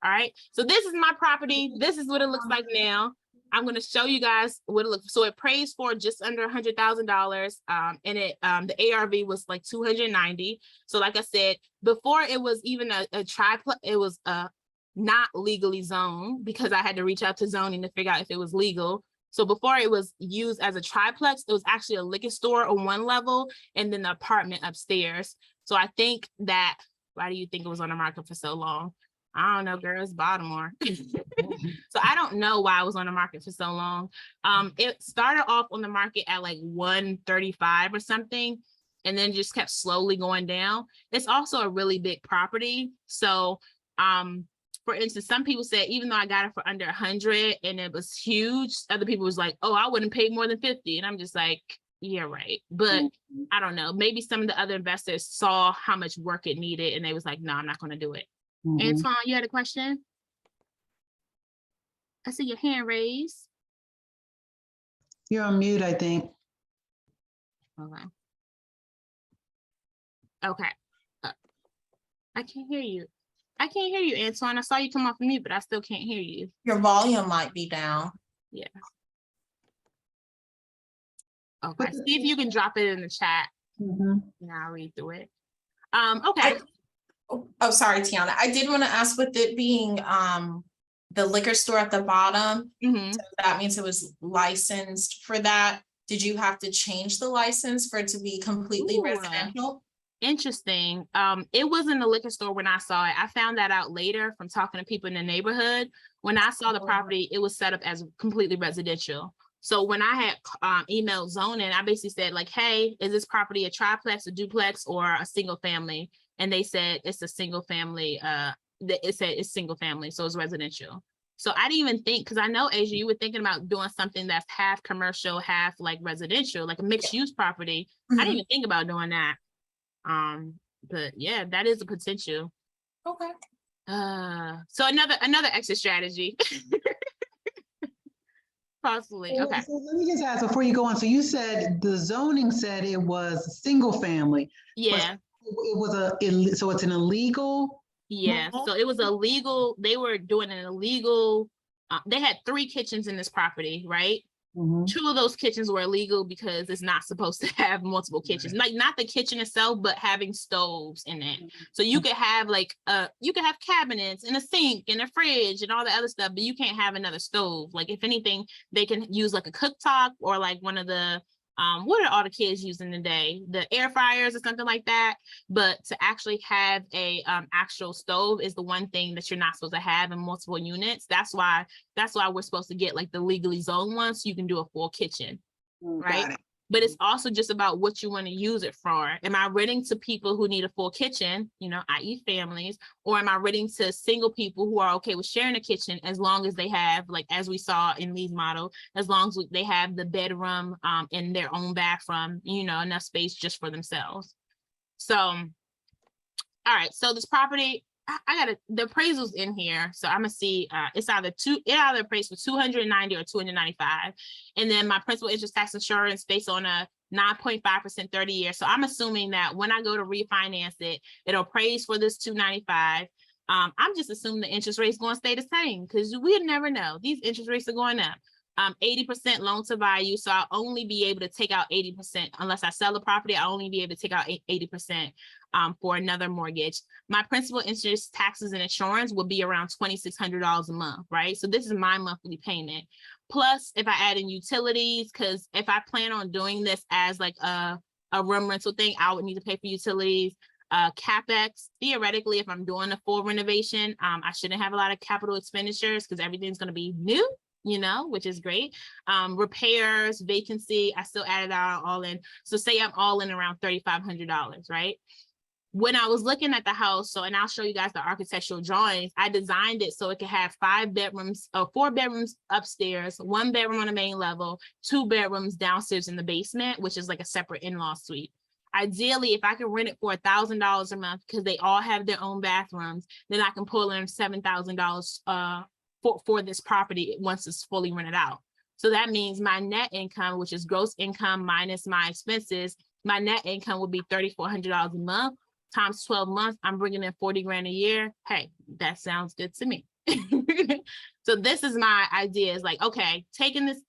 [SPEAKER 1] All right, so this is my property. This is what it looks like now. I'm going to show you guys what it looks. So it praised for just under $100,000. And the ARV was like 290. So like I said, before it was even a triplex, it was not legally zoned, because I had to reach out to zoning to figure out if it was legal. So before it was used as a triplex, it was actually a liquor store on one level and then the apartment upstairs. So I think that, why do you think it was on the market for so long? I don't know, girl, it's Baltimore. So I don't know why I was on the market for so long. It started off on the market at like 135 or something, and then just kept slowly going down. It's also a really big property. So for instance, some people said, even though I got it for under 100 and it was huge, other people was like, oh, I wouldn't pay more than 50. And I'm just like, yeah, right. But I don't know, maybe some of the other investors saw how much work it needed, and they was like, no, I'm not going to do it. Antoine, you had a question? I see your hand raised.
[SPEAKER 2] You're on mute, I think.
[SPEAKER 1] Okay. Okay. I can't hear you. I can't hear you, Antoine. I saw you come off of mute, but I still can't hear you.
[SPEAKER 3] Your volume might be down.
[SPEAKER 1] Yeah. Okay. See if you can drop it in the chat. And I'll read through it. Okay.
[SPEAKER 3] Oh, sorry, Tiana. I did want to ask, with it being the liquor store at the bottom, so that means it was licensed for that. Did you have to change the license for it to be completely residential?
[SPEAKER 1] Interesting. It wasn't a liquor store when I saw it. I found that out later from talking to people in the neighborhood. When I saw the property, it was set up as completely residential. So when I had emailed zoning, I basically said like, hey, is this property a triplex, a duplex, or a single family? And they said it's a single family. It said it's single family, so it's residential. So I didn't even think, because I know, Asia, you were thinking about doing something that's half commercial, half like residential, like a mixed use property. I didn't even think about doing that. But yeah, that is a potential.
[SPEAKER 3] Okay.
[SPEAKER 1] So another exit strategy. Possibly. Okay.
[SPEAKER 2] So let me just ask before you go on. So you said the zoning said it was single family.
[SPEAKER 1] Yeah.
[SPEAKER 2] It was so it's an illegal.
[SPEAKER 1] Yeah. So it was illegal. They were doing an illegal. They had 3 kitchens in this property, right? 2 of those kitchens were illegal because it's not supposed to have multiple kitchens, like not the kitchen itself, but having stoves in it. So you could have like you could have cabinets and a sink and a fridge and all the other stuff, but you can't have another stove. Like if anything, they can use like a cooktop or like one of the what are all the kids using today? The air fryers or something like that. But to actually have a actual stove is the one thing that you're not supposed to have in multiple units. That's why we're supposed to get like the legally zoned one, so you can do a full kitchen, right?
[SPEAKER 2] Got it.
[SPEAKER 1] But it's also just about what you want to use it for. Am I renting to people who need a full kitchen, i.e. families, or am I renting to single people who are okay with sharing a kitchen as long as they have, like as we saw in Lee's model, as long as they have the bedroom in their own bathroom, enough space just for themselves. So, all right, so this property, I got the appraisal's in here. So I'm gonna see it either appraised for 290 or 295. And then my principal interest tax insurance based on a 9.5% 30 year. So I'm assuming that when I go to refinance it, it'll appraise for this 295. I'm just assuming the interest rate's gonna stay the same because we'll never know. These interest rates are going up. 80% loan to value. So I'll only be able to take out 80% unless I sell the property. I'll only be able to take out 80% for another mortgage. My principal interest, taxes, and insurance will be around $2,600 a month, right? So this is my monthly payment. Plus, if I add in utilities, because if I plan on doing this as like a room rental thing, I would need to pay for utilities. CapEx, theoretically, if I'm doing a full renovation, I shouldn't have a lot of capital expenditures because everything's going to be new, which is great. Repairs, vacancy, I still added out all in. So say I'm all in around $3,500, right? When I was looking at the house, and I'll show you guys the architectural drawings, I designed it so it could have 4 bedrooms upstairs, 1 bedroom on the main level, 2 bedrooms downstairs in the basement, which is like a separate in-law suite. Ideally, if I could rent it for $1,000 a month because they all have their own bathrooms, then I can pull in $7,000 for this property once it's fully rented out. So that means my net income, which is gross income minus my expenses, my net income would be $3,400 a month times 12 months. I'm bringing in 40 grand a year. Hey, that sounds good to me. So this is my idea, is like, okay, taking this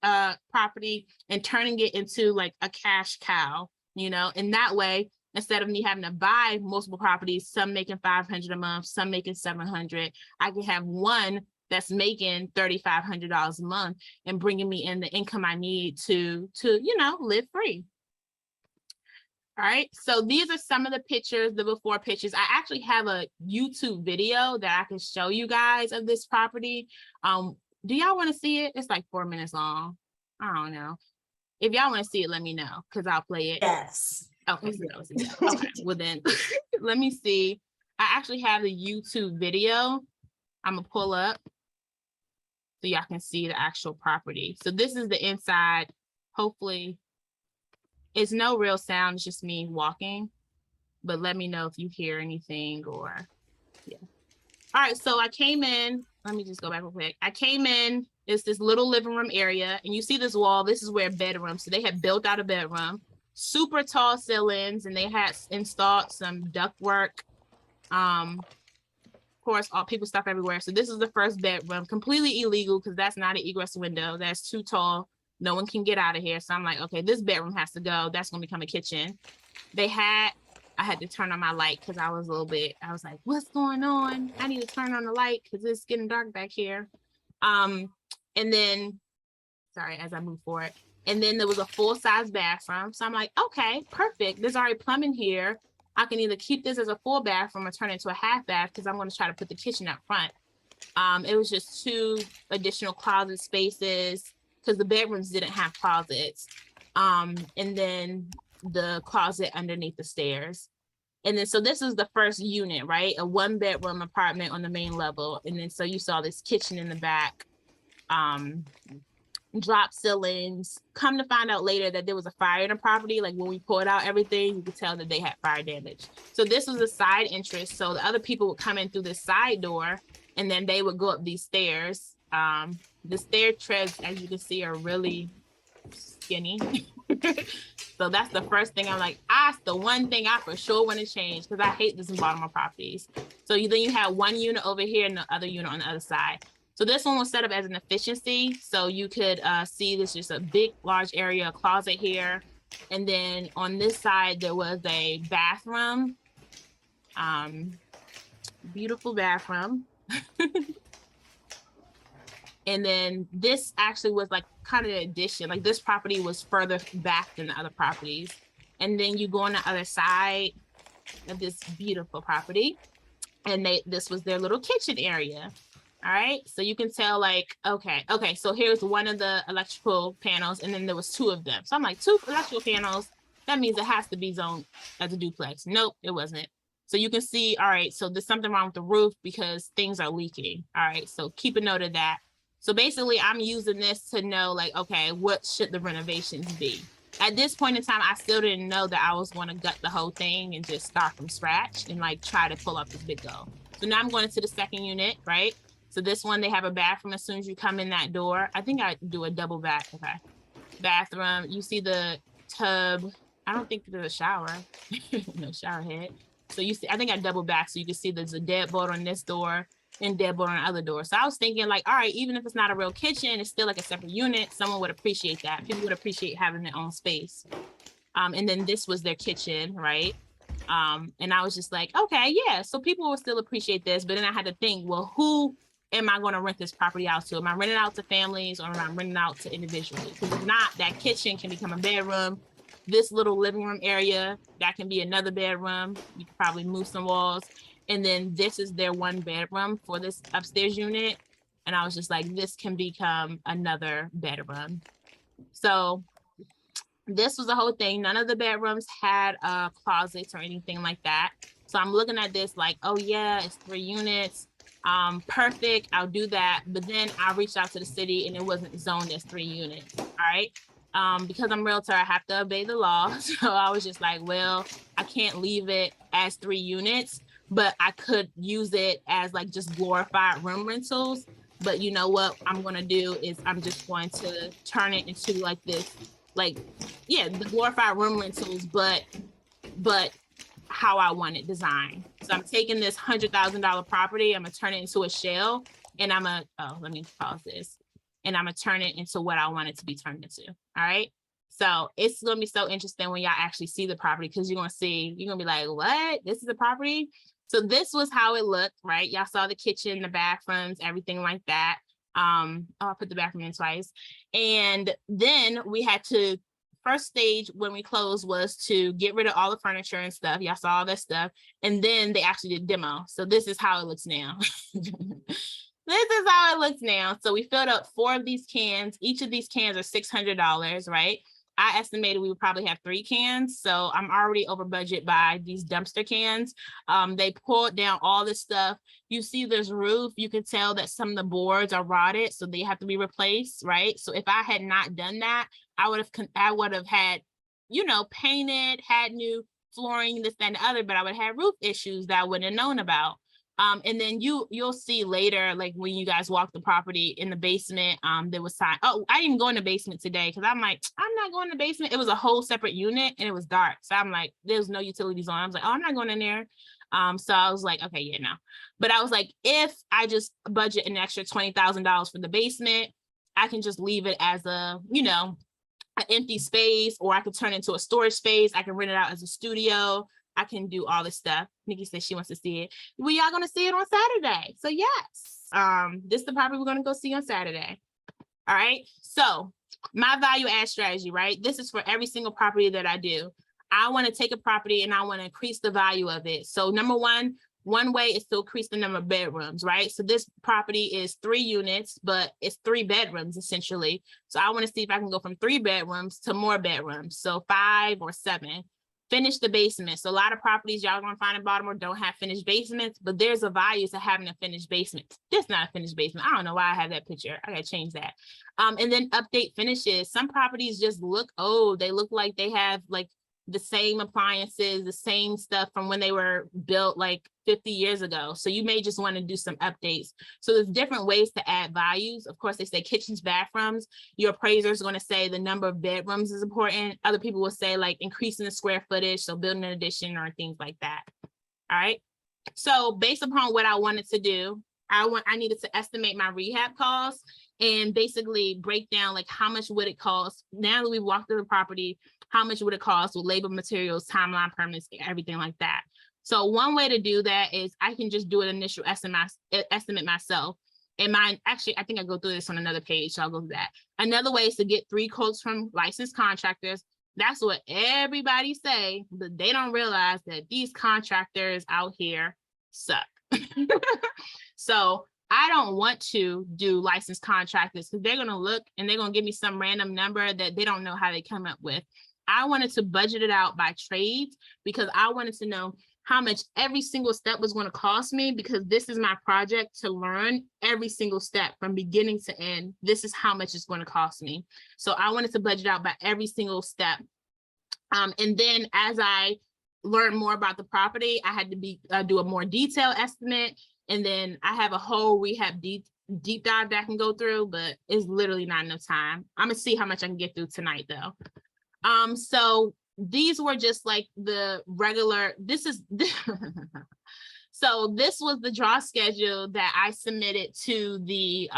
[SPEAKER 1] property and turning it into like a cash cow, and that way, instead of me having to buy multiple properties, some making $500 a month, some making $700, I can have one that's making $3,500 a month and bringing me in the income I need to live free. All right, so these are some of the pictures, the before pictures. I actually have a YouTube video that I can show you guys of this property. Do y'all want to see it? It's like 4 minutes long. I don't know. If y'all want to see it, let me know because I'll play it.
[SPEAKER 3] Yes.
[SPEAKER 1] Okay, okay. Well then, let me see. I actually have the YouTube video. I'm gonna pull up so y'all can see the actual property. So this is the inside. Hopefully, it's no real sound, it's just me walking, but let me know if you hear anything or, yeah. All right, so I came in, let me just go back real quick. I came in, it's this little living room area, and you see this wall, this is where bedroom, so they had built out a bedroom, super tall ceilings, and they had installed some ductwork. Of course, all people stuff everywhere. So this is the first bedroom, completely illegal because that's not an egress window, that's too tall. No one can get out of here. So I'm like, okay, this bedroom has to go. That's going to become a kitchen. I had to turn on my light because I was like, what's going on? I need to turn on the light because it's getting dark back here. And then, sorry, as I move forward. And then there was a full-size bathroom. So I'm like, okay, perfect. There's already plumbing here. I can either keep this as a full bathroom or turn it into a half bath because I'm going to try to put the kitchen up front. It was just 2 additional closet spaces, because the bedrooms didn't have closets. And then the closet underneath the stairs. And then, so this is the first unit, right? A 1-bedroom apartment on the main level. And then, so you saw this kitchen in the back, drop ceilings. Come to find out later that there was a fire in the property. Like when we pulled out everything, you could tell that they had fire damage. So this was a side entrance. So the other people would come in through this side door and then they would go up these stairs. The stair treads, as you can see, are really skinny. So that's the first thing I'm like, that's the one thing I for sure want to change because I hate this in Baltimore properties. So then you have 1 unit over here and the other unit on the other side. So this one was set up as an efficiency. So you could see this just a big, large area, a closet here. And then on this side, there was a bathroom. Beautiful bathroom. And then this actually was like kind of an addition, like this property was further back than the other properties. And then you go on the other side of this beautiful property, and this was their little kitchen area. All right, so you can tell like, okay, so here's one of the electrical panels, and then there was two of them. So I'm like, 2 electrical panels, that means it has to be zoned as a duplex. Nope, it wasn't. So you can see, all right, so there's something wrong with the roof because things are leaking. All right, so keep a note of that. So basically I'm using this to know like, okay, what should the renovations be? At this point in time, I still didn't know that I was going to gut the whole thing and just start from scratch and like try to pull up this big goal. So now I'm going into the second unit, right? So this one, they have a bathroom as soon as you come in that door. I think I do a double bath, okay. Bathroom, you see the tub. I don't think there's a shower, no shower head. So you see, I think I double back so you can see there's a deadbolt on this door and deadbolt on the other door. So I was thinking like, all right, even if it's not a real kitchen, it's still like a separate unit. Someone would appreciate that. People would appreciate having their own space. And then this was their kitchen, right? And I was just like, okay, yeah. So people will still appreciate this, but then I had to think, well, who am I going to rent this property out to? Am I renting out to families or am I renting out to individuals? Because if not, that kitchen can become a bedroom. This little living room area, that can be another bedroom. You could probably move some walls. And then this is their 1 bedroom for this upstairs unit. And I was just like, this can become another bedroom. So this was the whole thing. None of the bedrooms had closets or anything like that. So I'm looking at this like, oh yeah, it's 3 units. Perfect, I'll do that. But then I reached out to the city and it wasn't zoned as 3 units, all right? Because I'm a realtor, I have to obey the law. So I was just like, well, I can't leave it as 3 units, but I could use it as like just glorified room rentals. But you know what I'm gonna do is I'm just going to turn it into like this, like, yeah, the glorified room rentals, but how I want it designed. So I'm taking this $100,000 property, I'm gonna turn it into a shell, and I'm gonna, oh, let me pause this. And I'm gonna turn it into what I want it to be turned into, all right? So it's gonna be so interesting when y'all actually see the property, because you're gonna be like, what? This is a property? So this was how it looked, right? Y'all saw the kitchen, the bathrooms, everything like that. Oh, I put the bathroom in twice. And then we had to, first stage when we closed was to get rid of all the furniture and stuff. Y'all saw all that stuff. And then they actually did demo. So this is how it looks now. This is how it looks now. So we filled up 4 of these cans. Each of these cans are $600, right? I estimated we would probably have 3 cans. So I'm already over budget by these dumpster cans. They pulled down all this stuff. You see this roof, you can tell that some of the boards are rotted, so they have to be replaced, right? So if I had not done that, I would have had, you know, painted, had new flooring, this, that, and the other, but I would have roof issues that I wouldn't have known about. And then you'll see later, like when you guys walk the property in the basement, there was sign. Oh, I didn't even go in the basement today because I'm like, I'm not going in the basement. It was a whole separate unit and it was dark. So I'm like, there's no utilities on. I was like, oh, I'm not going in there. So I was like, okay, yeah, no. But I was like, if I just budget an extra $20,000 for the basement, I can just leave it as a, you know, an empty space, or I could turn it into a storage space. I can rent it out as a studio. I can do all this stuff. Nikki says she wants to see it. We are going to see it on Saturday. So yes, this is the property we're going to go see on Saturday. All right. So my value add strategy, right? This is for every single property that I do. I want to take a property and I want to increase the value of it. So number one way is to increase the number of bedrooms, right? So this property is 3 units, but it's 3 bedrooms essentially. So I want to see if I can go from 3 bedrooms to more bedrooms. So 5 or 7. Finish the basement. So a lot of properties y'all gonna find in Baltimore don't have finished basements, but there's a value to having a finished basement. This is not a finished basement. I don't know why I have that picture. I gotta change that. And then update finishes. Some properties just look old. They look like they have like the same appliances, the same stuff from when they were built like 50 years ago. So you may just want to do some updates. So there's different ways to add values. Of course, they say kitchens, bathrooms. Your appraiser is going to say the number of bedrooms is important. Other people will say like increasing the square footage, so building an addition or things like that. All right. So based upon what I wanted to do, I needed to estimate my rehab costs and basically break down like how much would it cost now that we walked through the property, how much would it cost with labor, materials, timeline, permits, everything like that. So one way to do that is I can just do an initial estimate myself. And mine, actually, I think I go through this on another page, so I'll go through that. Another way is to get 3 quotes from licensed contractors. That's what everybody say, but they don't realize that these contractors out here suck. So I don't want to do licensed contractors because they're gonna look and they're gonna give me some random number that they don't know how they come up with. I wanted to budget it out by trades because I wanted to know how much every single step was going to cost me, because this is my project to learn every single step from beginning to end. This is how much it's going to cost me. So I wanted to budget out by every single step. And then as I learned more about the property, I had to do a more detailed estimate. And then I have a whole rehab deep dive that I can go through, but it's literally not enough time. I'm gonna see how much I can get through tonight though. So these were just like the regular, so this was the draw schedule that I submitted to the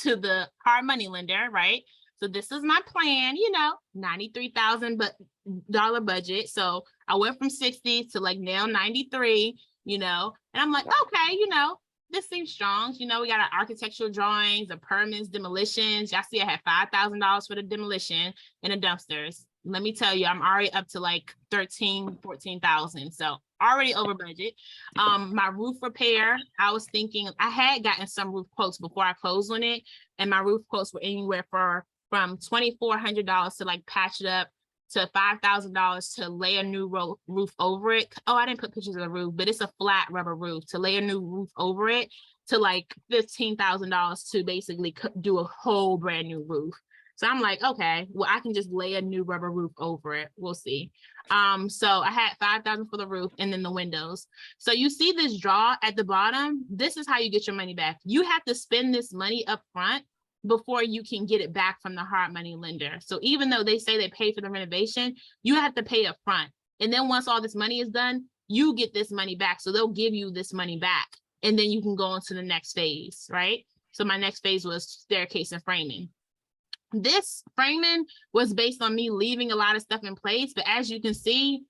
[SPEAKER 1] to the hard money lender, right? So this is my plan, you know, $93,000 budget. So I went from 60 to like now 93, you know, and I'm like, okay, you know, this seems strong. You know, we got our architectural drawings, the permits, demolitions. Y'all see I had $5,000 for the demolition and the dumpsters. Let me tell you, I'm already up to like 14,000. So already over budget. My roof repair, I was thinking I had gotten some roof quotes before I closed on it. And my roof quotes were anywhere from $2,400 to like patch it up to $5,000 to lay a new roof over it. Oh, I didn't put pictures of the roof, but it's a flat rubber roof. To lay a new roof over it to like $15,000 to basically do a whole brand new roof. So I'm like, okay, well, I can just lay a new rubber roof over it. We'll see. So I had $5,000 for the roof and then the windows. So you see this draw at the bottom. This is how you get your money back. You have to spend this money up front before you can get it back from the hard money lender. So even though they say they pay for the renovation, you have to pay up front. And then once all this money is done, you get this money back. So they'll give you this money back and then you can go on to the next phase, right? So my next phase was staircase and framing. This framing was based on me leaving a lot of stuff in place, but as you can see,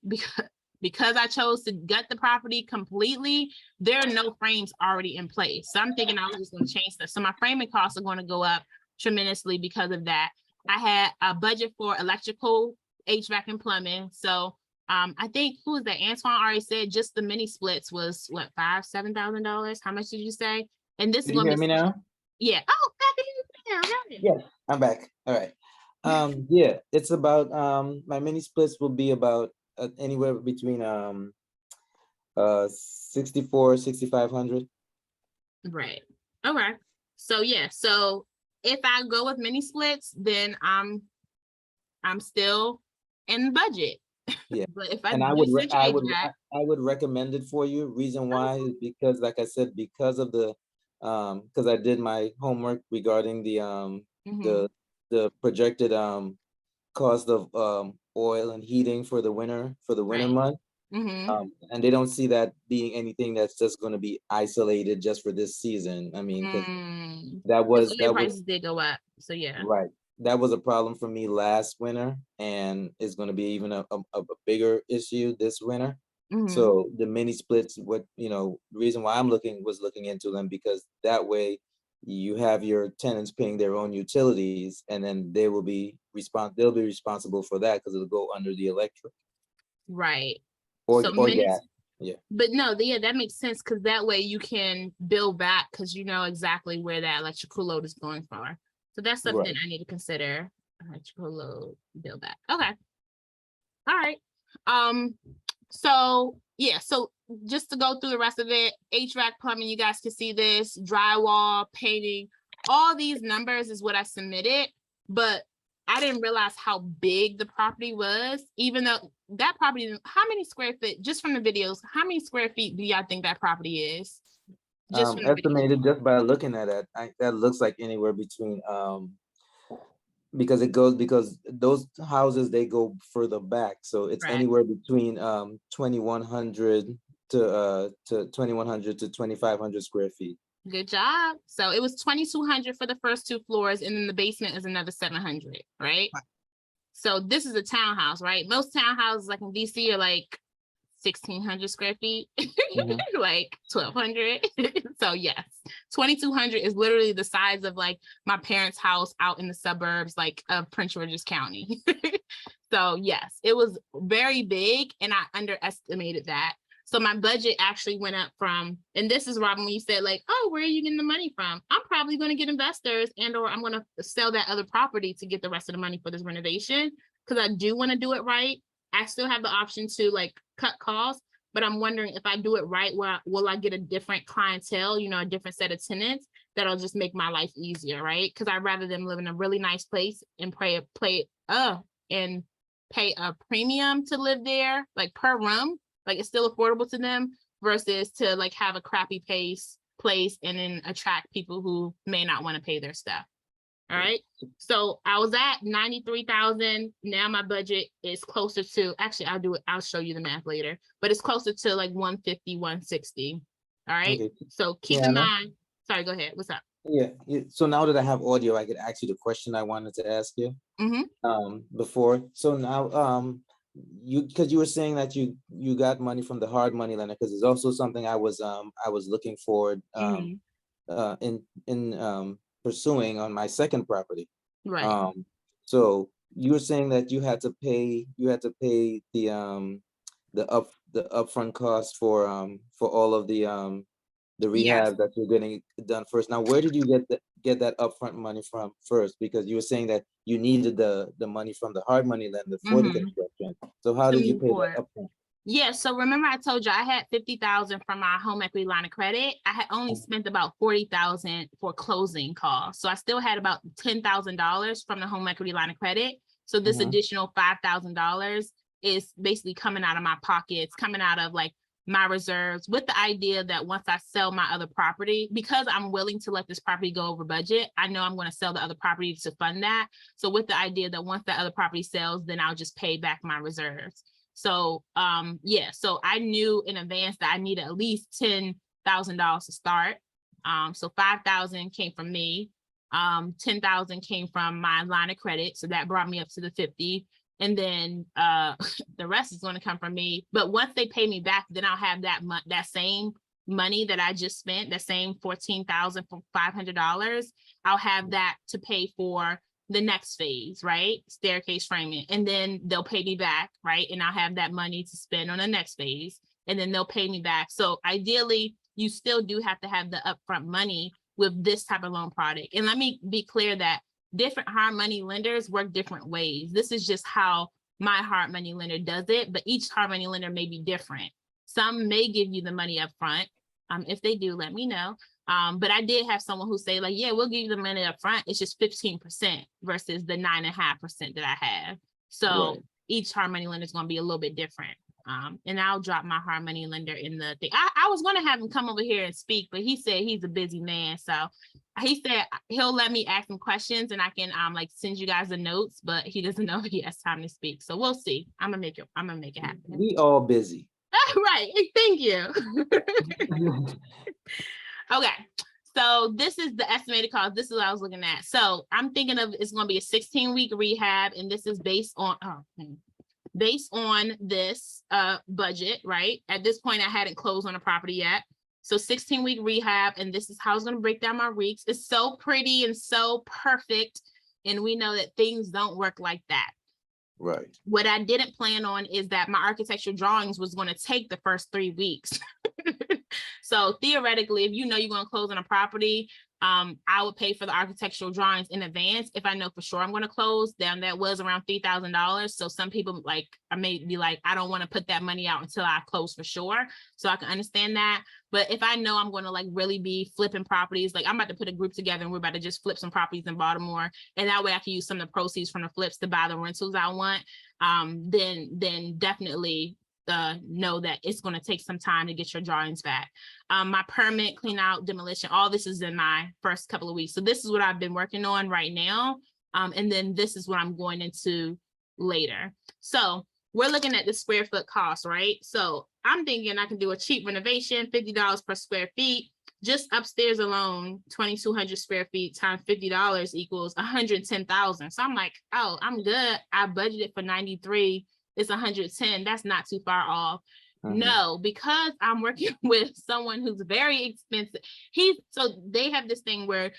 [SPEAKER 1] because I chose to gut the property completely, there are no frames already in place. So I'm thinking I was just going to change stuff. So my framing costs are going to go up tremendously because of that. I had a budget for electrical, HVAC, and plumbing. So I think, who was that? Antoine already said just the mini splits was what, $7,000? How much did you say? And this is
[SPEAKER 5] Can you
[SPEAKER 1] going to
[SPEAKER 5] hear
[SPEAKER 1] be,
[SPEAKER 5] me now?
[SPEAKER 1] yeah. Oh, I can hear you now.
[SPEAKER 5] Yes, I'm back. All right. Yeah, it's about my mini splits will be about anywhere between 6,500.
[SPEAKER 1] Right. Okay. So yeah. So if I go with mini splits, then I'm still in the budget.
[SPEAKER 5] Yeah.
[SPEAKER 1] But if I
[SPEAKER 5] And I
[SPEAKER 1] do
[SPEAKER 5] would
[SPEAKER 1] central
[SPEAKER 5] I would
[SPEAKER 1] HVAC,
[SPEAKER 5] I would recommend it for you. Reason why is because, like I said, because of the because I did my homework regarding
[SPEAKER 1] mhm,
[SPEAKER 5] the projected cost of oil and heating for the winter
[SPEAKER 1] right.
[SPEAKER 5] month.
[SPEAKER 1] Mhm,
[SPEAKER 5] And they don't see that being anything that's just going to be isolated just for this season. I mean, because
[SPEAKER 1] mm.
[SPEAKER 5] that
[SPEAKER 1] 'Cause
[SPEAKER 5] was
[SPEAKER 1] oil prices did go up. So yeah.
[SPEAKER 5] right. That was a problem for me last winter, and it's going to be even a bigger issue this winter.
[SPEAKER 1] Mhm,
[SPEAKER 5] So the mini splits, the reason why I'm looking into them, because that way you have your tenants paying their own utilities, and then they'll be responsible for that because it'll go under the electric
[SPEAKER 1] right.
[SPEAKER 5] or
[SPEAKER 1] So
[SPEAKER 5] gas. Yeah.
[SPEAKER 1] but no, yeah, that makes sense because that way you can build back because you know exactly where that electrical load is going for. So that's something
[SPEAKER 5] Right.
[SPEAKER 1] I need to consider. Electrical load, build back. Okay. All right. So yeah, so just to go through the rest of it, HVAC, plumbing, you guys can see this, drywall, painting, all these numbers is what I submitted, but I didn't realize how big the property was, even though that property, how many square feet, just from the videos, how many square feet do y'all think that property is? Just from the videos.
[SPEAKER 5] Estimated just by looking at it, that looks like anywhere between because those houses, they go further back, so it's
[SPEAKER 1] Right.
[SPEAKER 5] anywhere between 2,100 to 2,100 to 2,500 square feet.
[SPEAKER 1] Good job. So it was 2,200 for the first 2 floors, and then the basement is another 700, right?
[SPEAKER 2] Right.
[SPEAKER 1] So this is a townhouse, right? Most townhouses like in DC are like 1,600 square feet,
[SPEAKER 5] Mhm.
[SPEAKER 1] like 1,200. So yes, 2,200 is literally the size of like my parents' house out in the suburbs, like of Prince George's County. So yes, it was very big and I underestimated that. So my budget actually went up from, and this is Robin, when you said like, oh, where are you getting the money from? I'm probably going to get investors and or I'm going to sell that other property to get the rest of the money for this renovation. Because I do want to do it right. I still have the option to like cut costs, but I'm wondering if I do it right, will I get a different clientele, you know, a different set of tenants that'll just make my life easier, right? Because I'd rather them live in a really nice place and and pay a premium to live there, like per room, like it's still affordable to them versus to like have a crappy place and then attract people who may not want to pay their stuff. All right. So I was at 93,000. Now my budget is closer to, actually I'll show you the math later, but it's closer to like 150, 160. All right.
[SPEAKER 5] Okay.
[SPEAKER 1] So keep in mind, sorry, go ahead. What's up?
[SPEAKER 5] Yeah, so now that I have audio, I could ask you the question I wanted to ask you. Before. So now, because you were saying that you got money from the hard money lender, because it's also something I was looking forward in pursuing on my second property.
[SPEAKER 1] Right.
[SPEAKER 5] So you were saying that you had to pay the upfront cost for all of the rehab that you're getting done first. Now, where did you get that upfront money from first? Because you were saying that you needed the money from the hard money lender for the construction. So how
[SPEAKER 1] To
[SPEAKER 5] did you
[SPEAKER 1] move
[SPEAKER 5] pay
[SPEAKER 1] forward.
[SPEAKER 5] that upfront?
[SPEAKER 1] Yeah, so remember I told you I had 50,000 from my home equity line of credit. I had only spent about 40,000 for closing costs. So I still had about $10,000 from the home equity line of credit. So this additional $5,000 is basically coming out of my pockets, coming out of like my reserves, with the idea that once I sell my other property, because I'm willing to let this property go over budget, I know I'm going to sell the other property to fund that. So with the idea that once that other property sells, then I'll just pay back my reserves. So yeah, so I knew in advance that I needed at least $10,000 to start. So 5,000 came from me. 10,000 came from my line of credit. So that brought me up to the 50. And then the rest is going to come from me. But once they pay me back, then I'll have that same money that I just spent, the same $14,500. I'll have that to pay for the next phase, right? Staircase framing. And then they'll pay me back, right? And I'll have that money to spend on the next phase. And then they'll pay me back. So ideally, you still do have to have the upfront money with this type of loan product. And let me be clear that different hard money lenders work different ways. This is just how my hard money lender does it, but each hard money lender may be different. Some may give you the money up front. If they do, let me know. But I did have someone who say like, yeah, we'll give you the money up front. It's just 15% versus the 9.5% that I have. So each hard money lender is going to be a little bit different. And I'll drop my hard money lender in the thing. I was going to have him come over here and speak, but he said he's a busy man. So he said he'll let me ask him questions and I can like send you guys the notes, but he doesn't know if he has time to speak. So we'll see. I'm gonna make it happen.
[SPEAKER 5] We all busy.
[SPEAKER 1] Right. Thank you. Okay. So this is the estimated cost. This is what I was looking at. So I'm thinking of it's going to be a 16-week rehab, and this is based on this budget, right? At this point, I hadn't closed on a property yet. So 16-week rehab, and this is how it's going to break down my weeks. It's so pretty and so perfect, and we know that things don't work like that.
[SPEAKER 5] Right.
[SPEAKER 1] What I didn't plan on is that my architectural drawings was going to take the first 3 weeks. So theoretically, if you know you're going to close on a property, I would pay for the architectural drawings in advance if I know for sure I'm going to close. Then that was around $3,000. So some people like, I may be like, I don't want to put that money out until I close for sure. So I can understand that. But if I know I'm going to like really be flipping properties, like I'm about to put a group together and we're about to just flip some properties in Baltimore. And that way I can use some of the proceeds from the flips to buy the rentals I want. Then definitely know that it's going to take some time to get your drawings back. My permit, clean out, demolition, all this is in my first couple of weeks. So this is what I've been working on right now. And then this is what I'm going into later. So we're looking at the square foot cost, right? So I'm thinking I can do a cheap renovation, $50 per square feet. Just upstairs alone, 2,200 square feet times $50 equals 110,000. So I'm like, oh, I'm good. I budgeted for 93. It's 110. That's not too far off. No, because I'm working with someone who's very expensive. So they have this thing where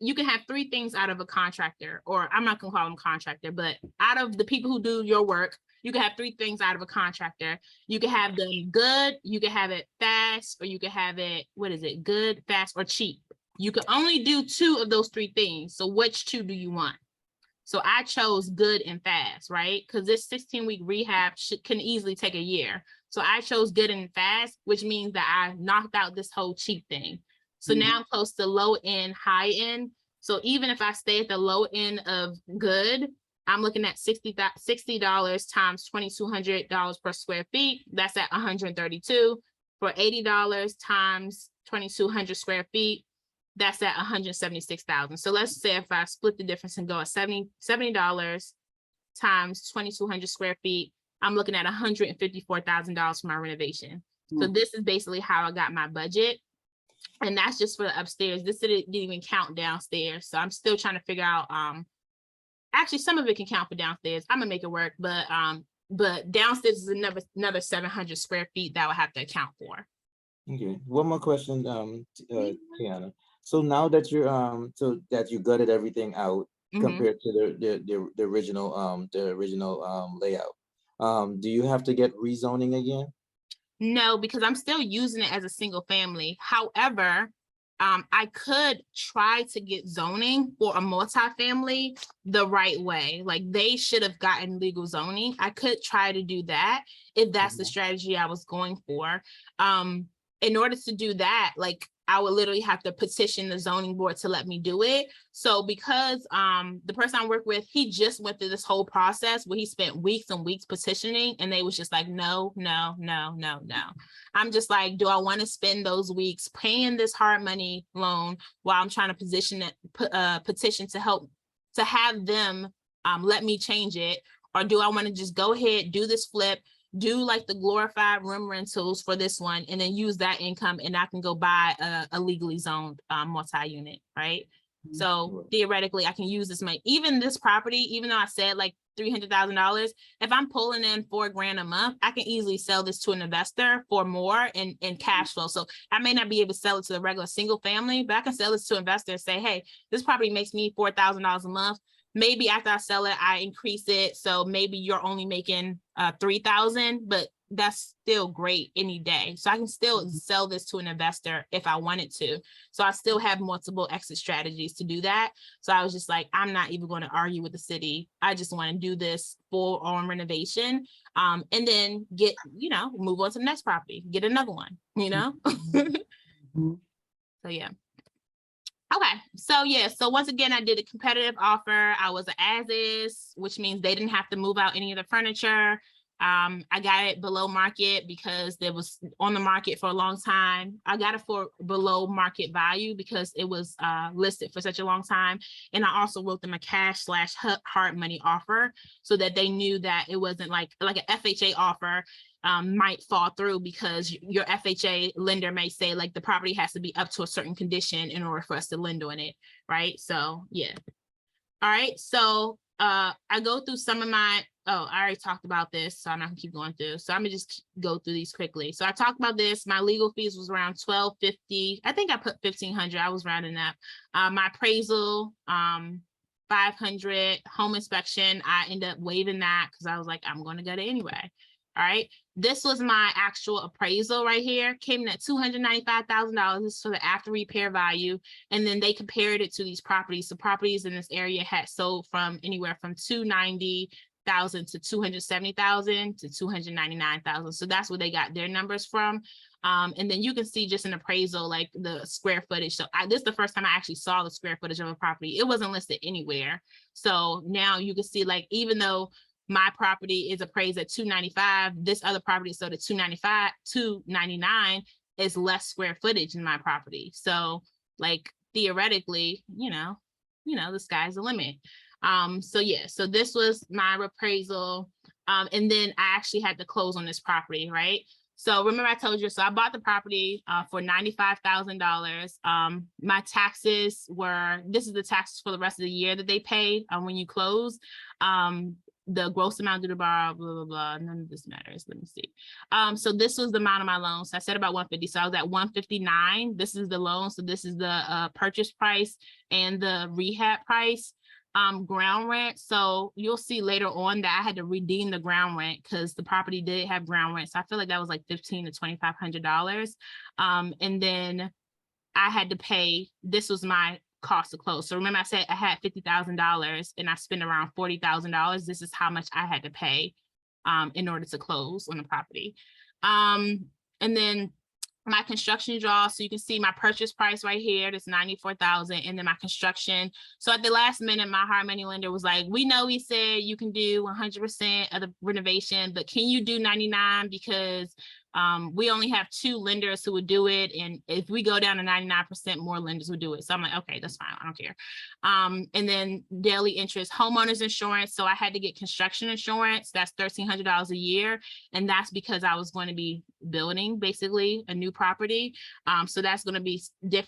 [SPEAKER 1] you can have three things out of a contractor, or I'm not gonna call them contractor, but out of the people who do your work, you can have three things out of a contractor. You can have them good, you can have it fast, or you can have it, what is it? Good, fast, or cheap. You can only do two of those three things. So which two do you want? So I chose good and fast, right? Because this 16-week rehab can easily take a year. So I chose good and fast, which means that I knocked out this whole cheap thing. So now I'm close to low end, high end. So even if I stay at the low end of good, I'm looking at $60 times $2,200 per square feet. That's at 132. For $80 times 2,200 square feet, that's at 176,000. So let's say if I split the difference and go at $70 times 2,200 square feet, I'm looking at $154,000 for my renovation. So this is basically how I got my budget. And that's just for the upstairs. This didn't even count downstairs. So I'm still trying to figure out, actually some of it can count for downstairs. I'm gonna make it work, but downstairs is another 700 square feet that I would have to account for.
[SPEAKER 5] Okay, one more question, Tiana. So now that you're so that you gutted everything out compared to the original layout, do you have to get rezoning again?
[SPEAKER 1] No, because I'm still using it as a single family. However, I could try to get zoning for a multifamily the right way. Like they should have gotten legal zoning. I could try to do that if that's the strategy I was going for. In order to do that, like I would literally have to petition the zoning board to let me do it. So because the person I work with, he just went through this whole process where he spent weeks and weeks petitioning, and they was just like, no, no, no, no, no. I'm just like, do I want to spend those weeks paying this hard money loan while I'm trying to petition to help to have them let me change it? Or do I want to just go ahead, do this flip, do like the glorified room rentals for this one, and then use that income and I can go buy a legally zoned multi-unit, right? So theoretically I can use this money. Even this property, even though I said like $300,000, if I'm pulling in $4,000 a month, I can easily sell this to an investor for more in cash flow. So I may not be able to sell it to the regular single family, but I can sell this to investors and say, hey, this property makes me $4,000 a month. Maybe after I sell it, I increase it. So maybe you're only making 3,000, but that's still great any day. So I can still sell this to an investor if I wanted to. So I still have multiple exit strategies to do that. So I was just like, I'm not even going to argue with the city. I just want to do this full on renovation and then get, move on to the next property, get another one, So yeah. Okay, so once again, I did a competitive offer. I was an as is, which means they didn't have to move out any of the furniture. I got it below market because it was on the market for a long time. I got it for below market value because it was listed for such a long time. And I also wrote them a cash/hard money offer so that they knew that it wasn't like an FHA offer might fall through because your FHA lender may say like the property has to be up to a certain condition in order for us to lend on it, right? So yeah. All right, so I go through some of my, I already talked about this, so I'm not gonna keep going through. So I'm gonna just go through these quickly. So I talked about this, my legal fees was around $1,250. I think I put $1,500, I was rounding up. My appraisal, $500, home inspection, I ended up waiving that because I was like, I'm gonna get it anyway. All right, this was my actual appraisal right here, came in at $295,000. This is for the after repair value. And then they compared it to these properties. The properties in this area had sold from anywhere from $290,000 to $270,000 to $299,000. So that's where they got their numbers from. And then you can see just an appraisal, like the square footage. So this is the first time I actually saw the square footage of a property. It wasn't listed anywhere. So now you can see, like, even though my property is appraised at $295,000, this other property sold at $299,000 is less square footage in my property. So like theoretically, the sky's the limit. So yeah, so this was my appraisal. And then I actually had to close on this property, right? So remember I told you, so I bought the property for $95,000. My taxes were, this is the taxes for the rest of the year that they paid when you close. the gross amount due to borrow, blah, blah, blah, none of this matters. Let me see. So this was the amount of my loan. So I said about 150. So I was at 159. This is the loan. So this is the purchase price and the rehab price. Ground rent. So you'll see later on that I had to redeem the ground rent because the property did have ground rent. So I feel like that was like $1,500 to $2,500. And then I had to pay, this was my cost to close. So remember I said I had $50,000 and I spent around $40,000. This is how much I had to pay in order to close on the property. And then my construction draw, so you can see my purchase price right here, that's $94,000, and then my construction. So at the last minute, my hard money lender was like, we know we said you can do 100% of the renovation, but can you do 99? Because we only have 2 lenders who would do it. And if we go down to 99%, more lenders would do it. So I'm like, okay, that's fine. I don't care. And then daily interest, homeowners insurance. So I had to get construction insurance. That's $1,300 a year. And that's because I was going to be building basically a new property. So that's going to be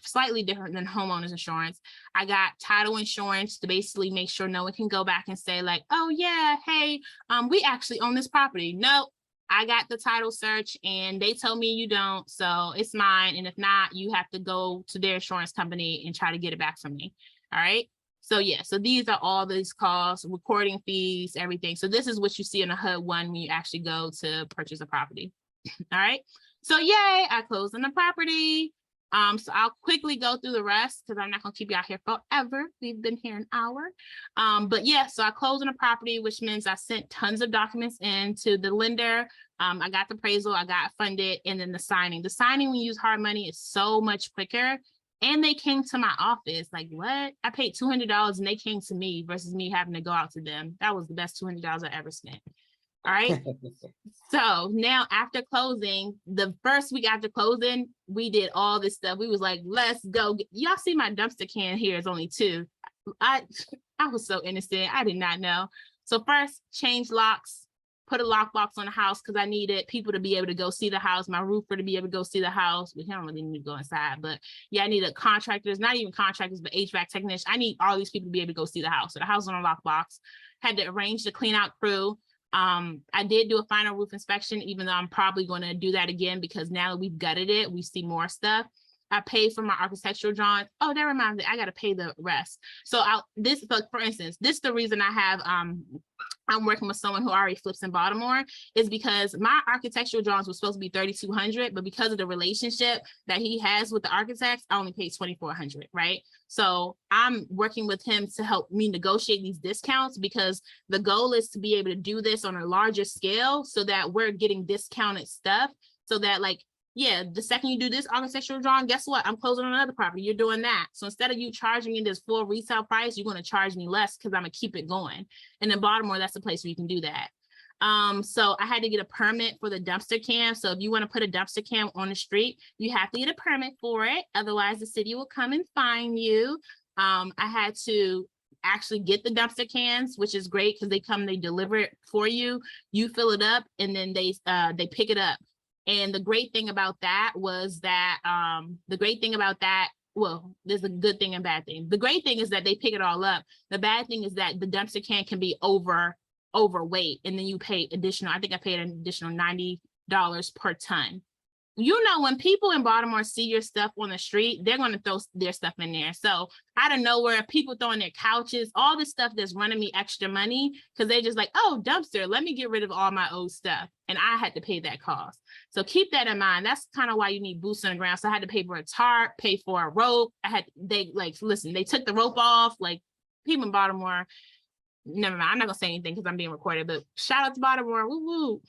[SPEAKER 1] slightly different than homeowners insurance. I got title insurance to basically make sure no one can go back and say like, oh yeah, hey, we actually own this property. No. I got the title search and they told me you don't, so it's mine. And if not, you have to go to their insurance company and try to get it back from me. All right. So yeah, so these are all these costs, recording fees, everything. So this is what you see in a HUD one when you actually go to purchase a property. All right. So yay, I closed on the property. So I'll quickly go through the rest because I'm not gonna keep you out here forever. We've been here an hour. But yeah, so I closed on the property, which means I sent tons of documents in to the lender. I got the appraisal, I got funded, and then the signing. The signing when you use hard money is so much quicker. And they came to my office, like what? I paid $200 and they came to me versus me having to go out to them. That was the best $200 I ever spent. All right. So now after closing, the first week after closing, we did all this stuff. We was like, let's go. Y'all see my dumpster can here is only 2. I was so innocent. I did not know. So first, change locks, put a lockbox on the house because I needed people to be able to go see the house, my roofer to be able to go see the house. We don't really need to go inside, but yeah, I needed contractors, not even contractors, but HVAC technicians. I need all these people to be able to go see the house. So the house on a lockbox. Had to arrange the clean out crew. I did do a final roof inspection, even though I'm probably going to do that again because now that we've gutted it, we see more stuff. I paid for my architectural drawings. Oh, that reminds me, I got to pay the rest. So for instance, this is the reason I have, I'm working with someone who already flips in Baltimore is because my architectural drawings were supposed to be $3,200, but because of the relationship that he has with the architects, I only paid $2,400, right? So I'm working with him to help me negotiate these discounts because the goal is to be able to do this on a larger scale so that we're getting discounted stuff so that like, yeah, the second you do this architectural drawing, guess what? I'm closing on another property. You're doing that. So instead of you charging me this full retail price, you're going to charge me less because I'm going to keep it going. And in Baltimore, that's the place where you can do that. So I had to get a permit for the dumpster can. So if you want to put a dumpster can on the street, you have to get a permit for it. Otherwise, the city will come and fine you. I had to actually get the dumpster cans, which is great because they come, they deliver it for you. You fill it up and then they pick it up. And the great thing about that was that, well, there's a good thing and bad thing. The great thing is that they pick it all up. The bad thing is that the dumpster can be overweight. And then you pay additional, I think I paid an additional $90 per ton. You know, when people in Baltimore see your stuff on the street, they're going to throw their stuff in there. So out of nowhere, people throwing their couches, all this stuff that's running me extra money because they're just like, oh, dumpster, let me get rid of all my old stuff. And I had to pay that cost. So keep that in mind. That's kind of why you need boots on the ground. So I had to pay for a tarp, pay for a rope. They took the rope off, like people in Baltimore. Never mind. I'm not going to say anything because I'm being recorded, but shout out to Baltimore. Woo woo.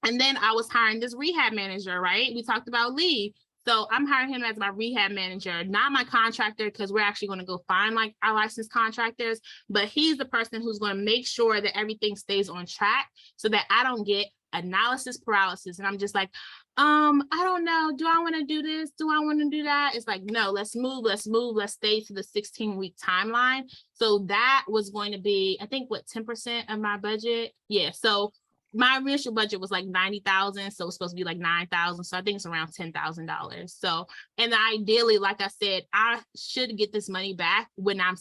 [SPEAKER 1] And then I was hiring this rehab manager, right? We talked about Lee. So I'm hiring him as my rehab manager, not my contractor, because we're actually going to go find like our licensed contractors, but he's the person who's going to make sure that everything stays on track so that I don't get analysis paralysis. And I'm just like, I don't know. Do I want to do this? Do I want to do that? It's like, no, let's move. Let's stay to the 16-week timeline. So that was going to be, I think, what, 10% of my budget? Yeah. So my initial budget was like 90,000, so it's supposed to be like 9,000. So I think it's around $10,000. So, and ideally, like I said, I should get this money back when I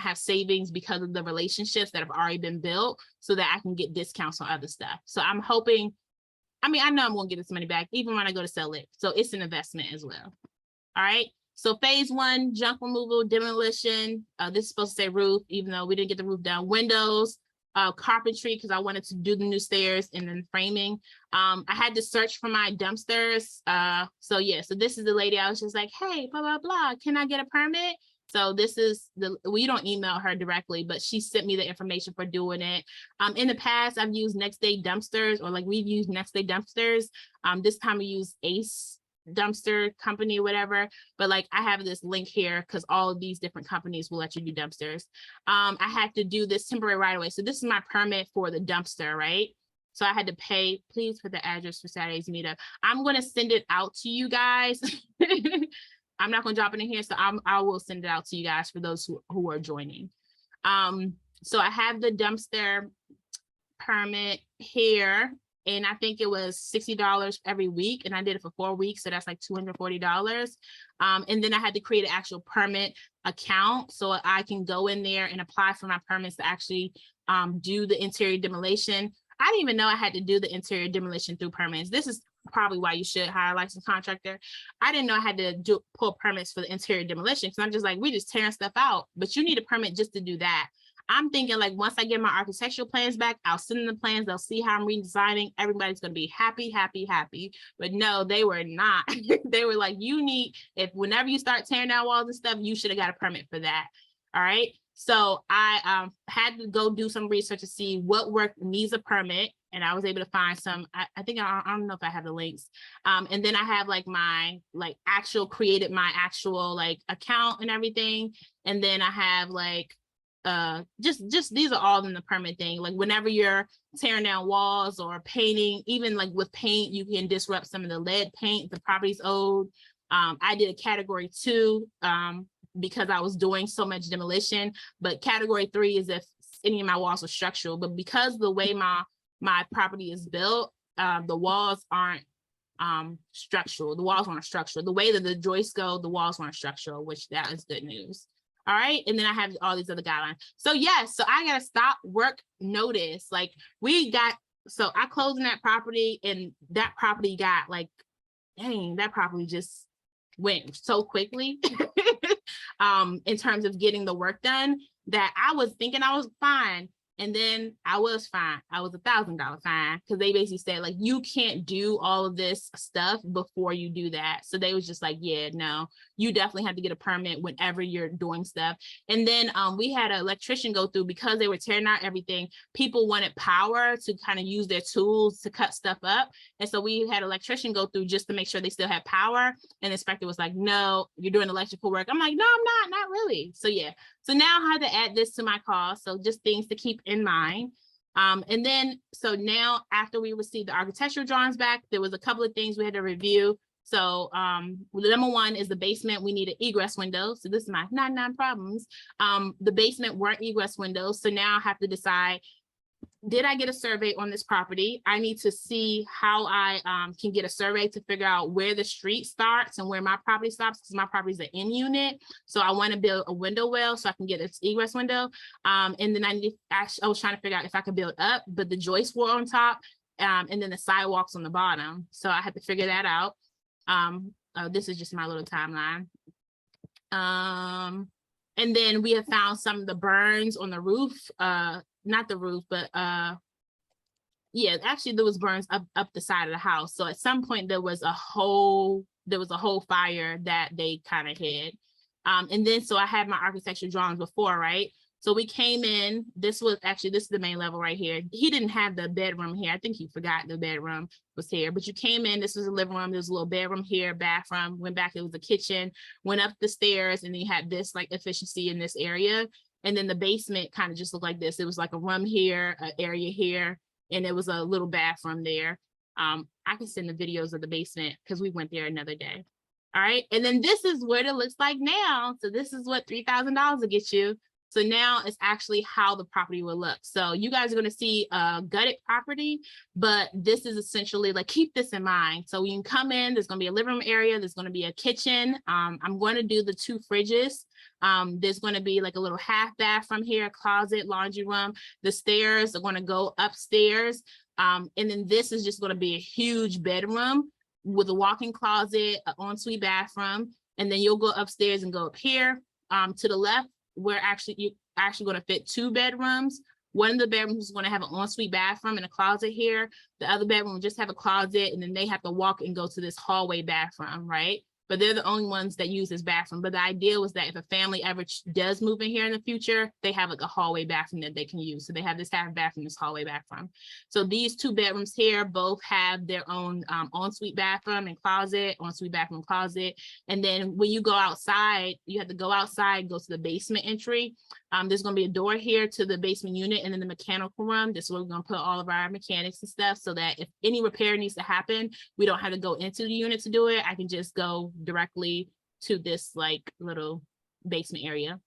[SPEAKER 1] have savings because of the relationships that have already been built, so that I can get discounts on other stuff. So I'm hoping, I mean, I know I'm gonna get this money back even when I go to sell it. So it's an investment as well. All right. So phase 1, junk removal, demolition. This is supposed to say roof, even though we didn't get the roof down. Windows, carpentry, because I wanted to do the new stairs, and then framing. I had to search for my dumpsters. So yeah, so this is the lady. I was just like, hey, blah, blah, blah. Can I get a permit? So this is we don't email her directly, but she sent me the information for doing it. In the past, I've used Next Day Dumpsters, or like we've used Next Day Dumpsters. This time we use Ace Dumpster Company, whatever, but like I have this link here because all of these different companies will let you do dumpsters. I had to do this temporary right away. So this is my permit for the dumpster, right? So I had to pay. Please put the address for Saturday's meetup. I'm going to send it out to you guys. I'm not going to drop it in here, so I will send it out to you guys for those who are joining. So I have the dumpster permit here, and I think it was $60 every week, and I did it for 4 weeks, so that's like $240. And then I had to create an actual permit account so I can go in there and apply for my permits to actually do the interior demolition. I didn't even know I had to do the interior demolition through permits. This is probably why you should hire a licensed contractor. I didn't know I had to pull permits for the interior demolition, because I'm just like, we just tearing stuff out, but you need a permit just to do that. I'm thinking like, once I get my architectural plans back, I'll send them the plans. They'll see how I'm redesigning. Everybody's going to be happy, happy, happy. But no, they were not. They were like, whenever you start tearing down walls and stuff, you should have got a permit for that. All right. So I had to go do some research to see what work needs a permit. And I was able to find some, I think, I don't know if I have the links. And then I have like my created my actual like account and everything. And then I have like, just these are all in the permit thing. Like whenever you're tearing down walls or painting, even like with paint, you can disrupt some of the lead paint, the property's old. I did a category 2 because I was doing so much demolition, but category 3 is if any of my walls are structural. But because the way my property is built, the walls aren't structural. The walls aren't structural. The way that the joists go, the walls aren't structural, which that is good news. All right. And then I have all these other guidelines. So yes, so I got a stop work notice. Like so I closed on that property, and that property got like, dang, that property just went so quickly in terms of getting the work done, that I was thinking I was fine. And then I was fine. I was $1,000 fine, because they basically said like, you can't do all of this stuff before you do that. So they was just like, yeah, no, you definitely have to get a permit whenever you're doing stuff. And then we had an electrician go through, because they were tearing out everything. People wanted power to kind of use their tools to cut stuff up. And so we had an electrician go through just to make sure they still had power. And the inspector was like, no, you're doing electrical work. I'm like, no, I'm not really. So yeah. So now I had to add this to my cost. So just things to keep in mind. And then, so now after we received the architectural drawings back, there was a couple of things we had to review. So number 1 is the basement. We need an egress window. So this is my 99 problems. The basement weren't egress windows. So now I have to decide, did I get a survey on this property? I need to see how I can get a survey to figure out where the street starts and where my property stops, because my property is an in unit. So I want to build a window well so I can get its egress window. And then I was trying to figure out if I could build up, but the joists were on top, and then the sidewalks on the bottom. So I had to figure that out. This is just my little timeline. And then we have found some of the burns on the roof. Not the roof, but yeah, actually there was burns up the side of the house. So at some point there was a whole fire that they kind of hid. And then so I had my architectural drawings before, right? So we came in, this is the main level right here. He didn't have the bedroom here. I think he forgot the bedroom was here, but you came in, this was a living room. There's a little bedroom here, bathroom, went back, it was a kitchen, went up the stairs, and then you had this like efficiency in this area. And then the basement kind of just looked like this. It was like a room here, an area here, and it was a little bathroom there. I can send the videos of the basement because we went there another day. All right. And then this is what it looks like now. So this is what $3,000 will get you. So now it's actually how the property will look. So you guys are gonna see a gutted property, but this is essentially like, keep this in mind. So when you come in, there's gonna be a living room area, there's gonna be a kitchen. I'm going to do the 2 fridges. There's gonna be like a little half bath from here, closet, laundry room. The stairs are gonna go upstairs. And then this is just gonna be a huge bedroom with a walk-in closet, an ensuite bathroom. And then you'll go upstairs and go up here. To the left, you're actually going to fit 2 bedrooms. One of the bedrooms is going to have an ensuite bathroom and a closet here. The other bedroom will just have a closet, and then they have to walk and go to this hallway bathroom, right? But they're the only ones that use this bathroom. But the idea was that if a family ever does move in here in the future, they have like a hallway bathroom that they can use. So they have this half bathroom, this hallway bathroom. So these 2 bedrooms here both have their own ensuite bathroom and closet, ensuite bathroom, closet. And then when you go outside, you have to go outside, go to the basement entry. There's going to be a door here to the basement unit, and then the mechanical room. This is where we're going to put all of our mechanics and stuff, so that if any repair needs to happen, we don't have to go into the unit to do it. I can just go directly to this like little basement area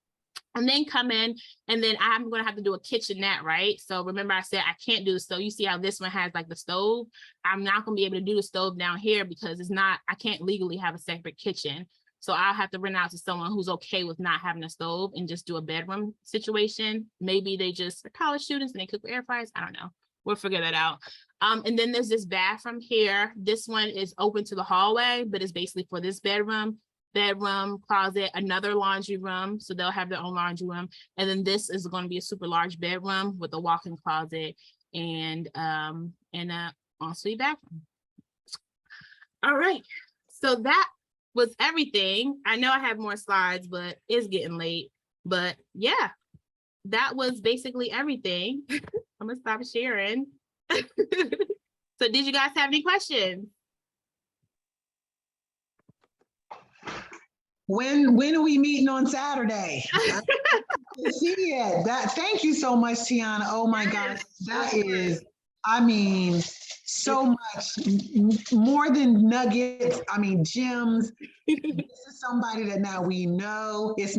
[SPEAKER 1] and then come in, and then I'm going to have to do a kitchenette, right? So remember I said I can't do the stove. You see how this one has like the stove? I'm not going to be able to do the stove down here because I can't legally have a separate kitchen. So I'll have to rent out to someone who's okay with not having a stove and just do a bedroom situation. Maybe they just are college students and they cook with air fryers. I don't know. We'll figure that out. And then there's this bathroom here. This one is open to the hallway, but it's basically for this bedroom, closet, another laundry room. So they'll have their own laundry room. And then this is going to be a super large bedroom with a walk-in closet and a ensuite bathroom. All right. So that was everything. I know I have more slides, but it's getting late. But yeah, that was basically everything. I'm gonna stop sharing. So did you guys have any questions?
[SPEAKER 2] When are we meeting on Saturday? See it. Thank you so much, Tiana. Oh my gosh, that is, I mean, so much more than nuggets. I mean, gems. This is somebody that now we know. It's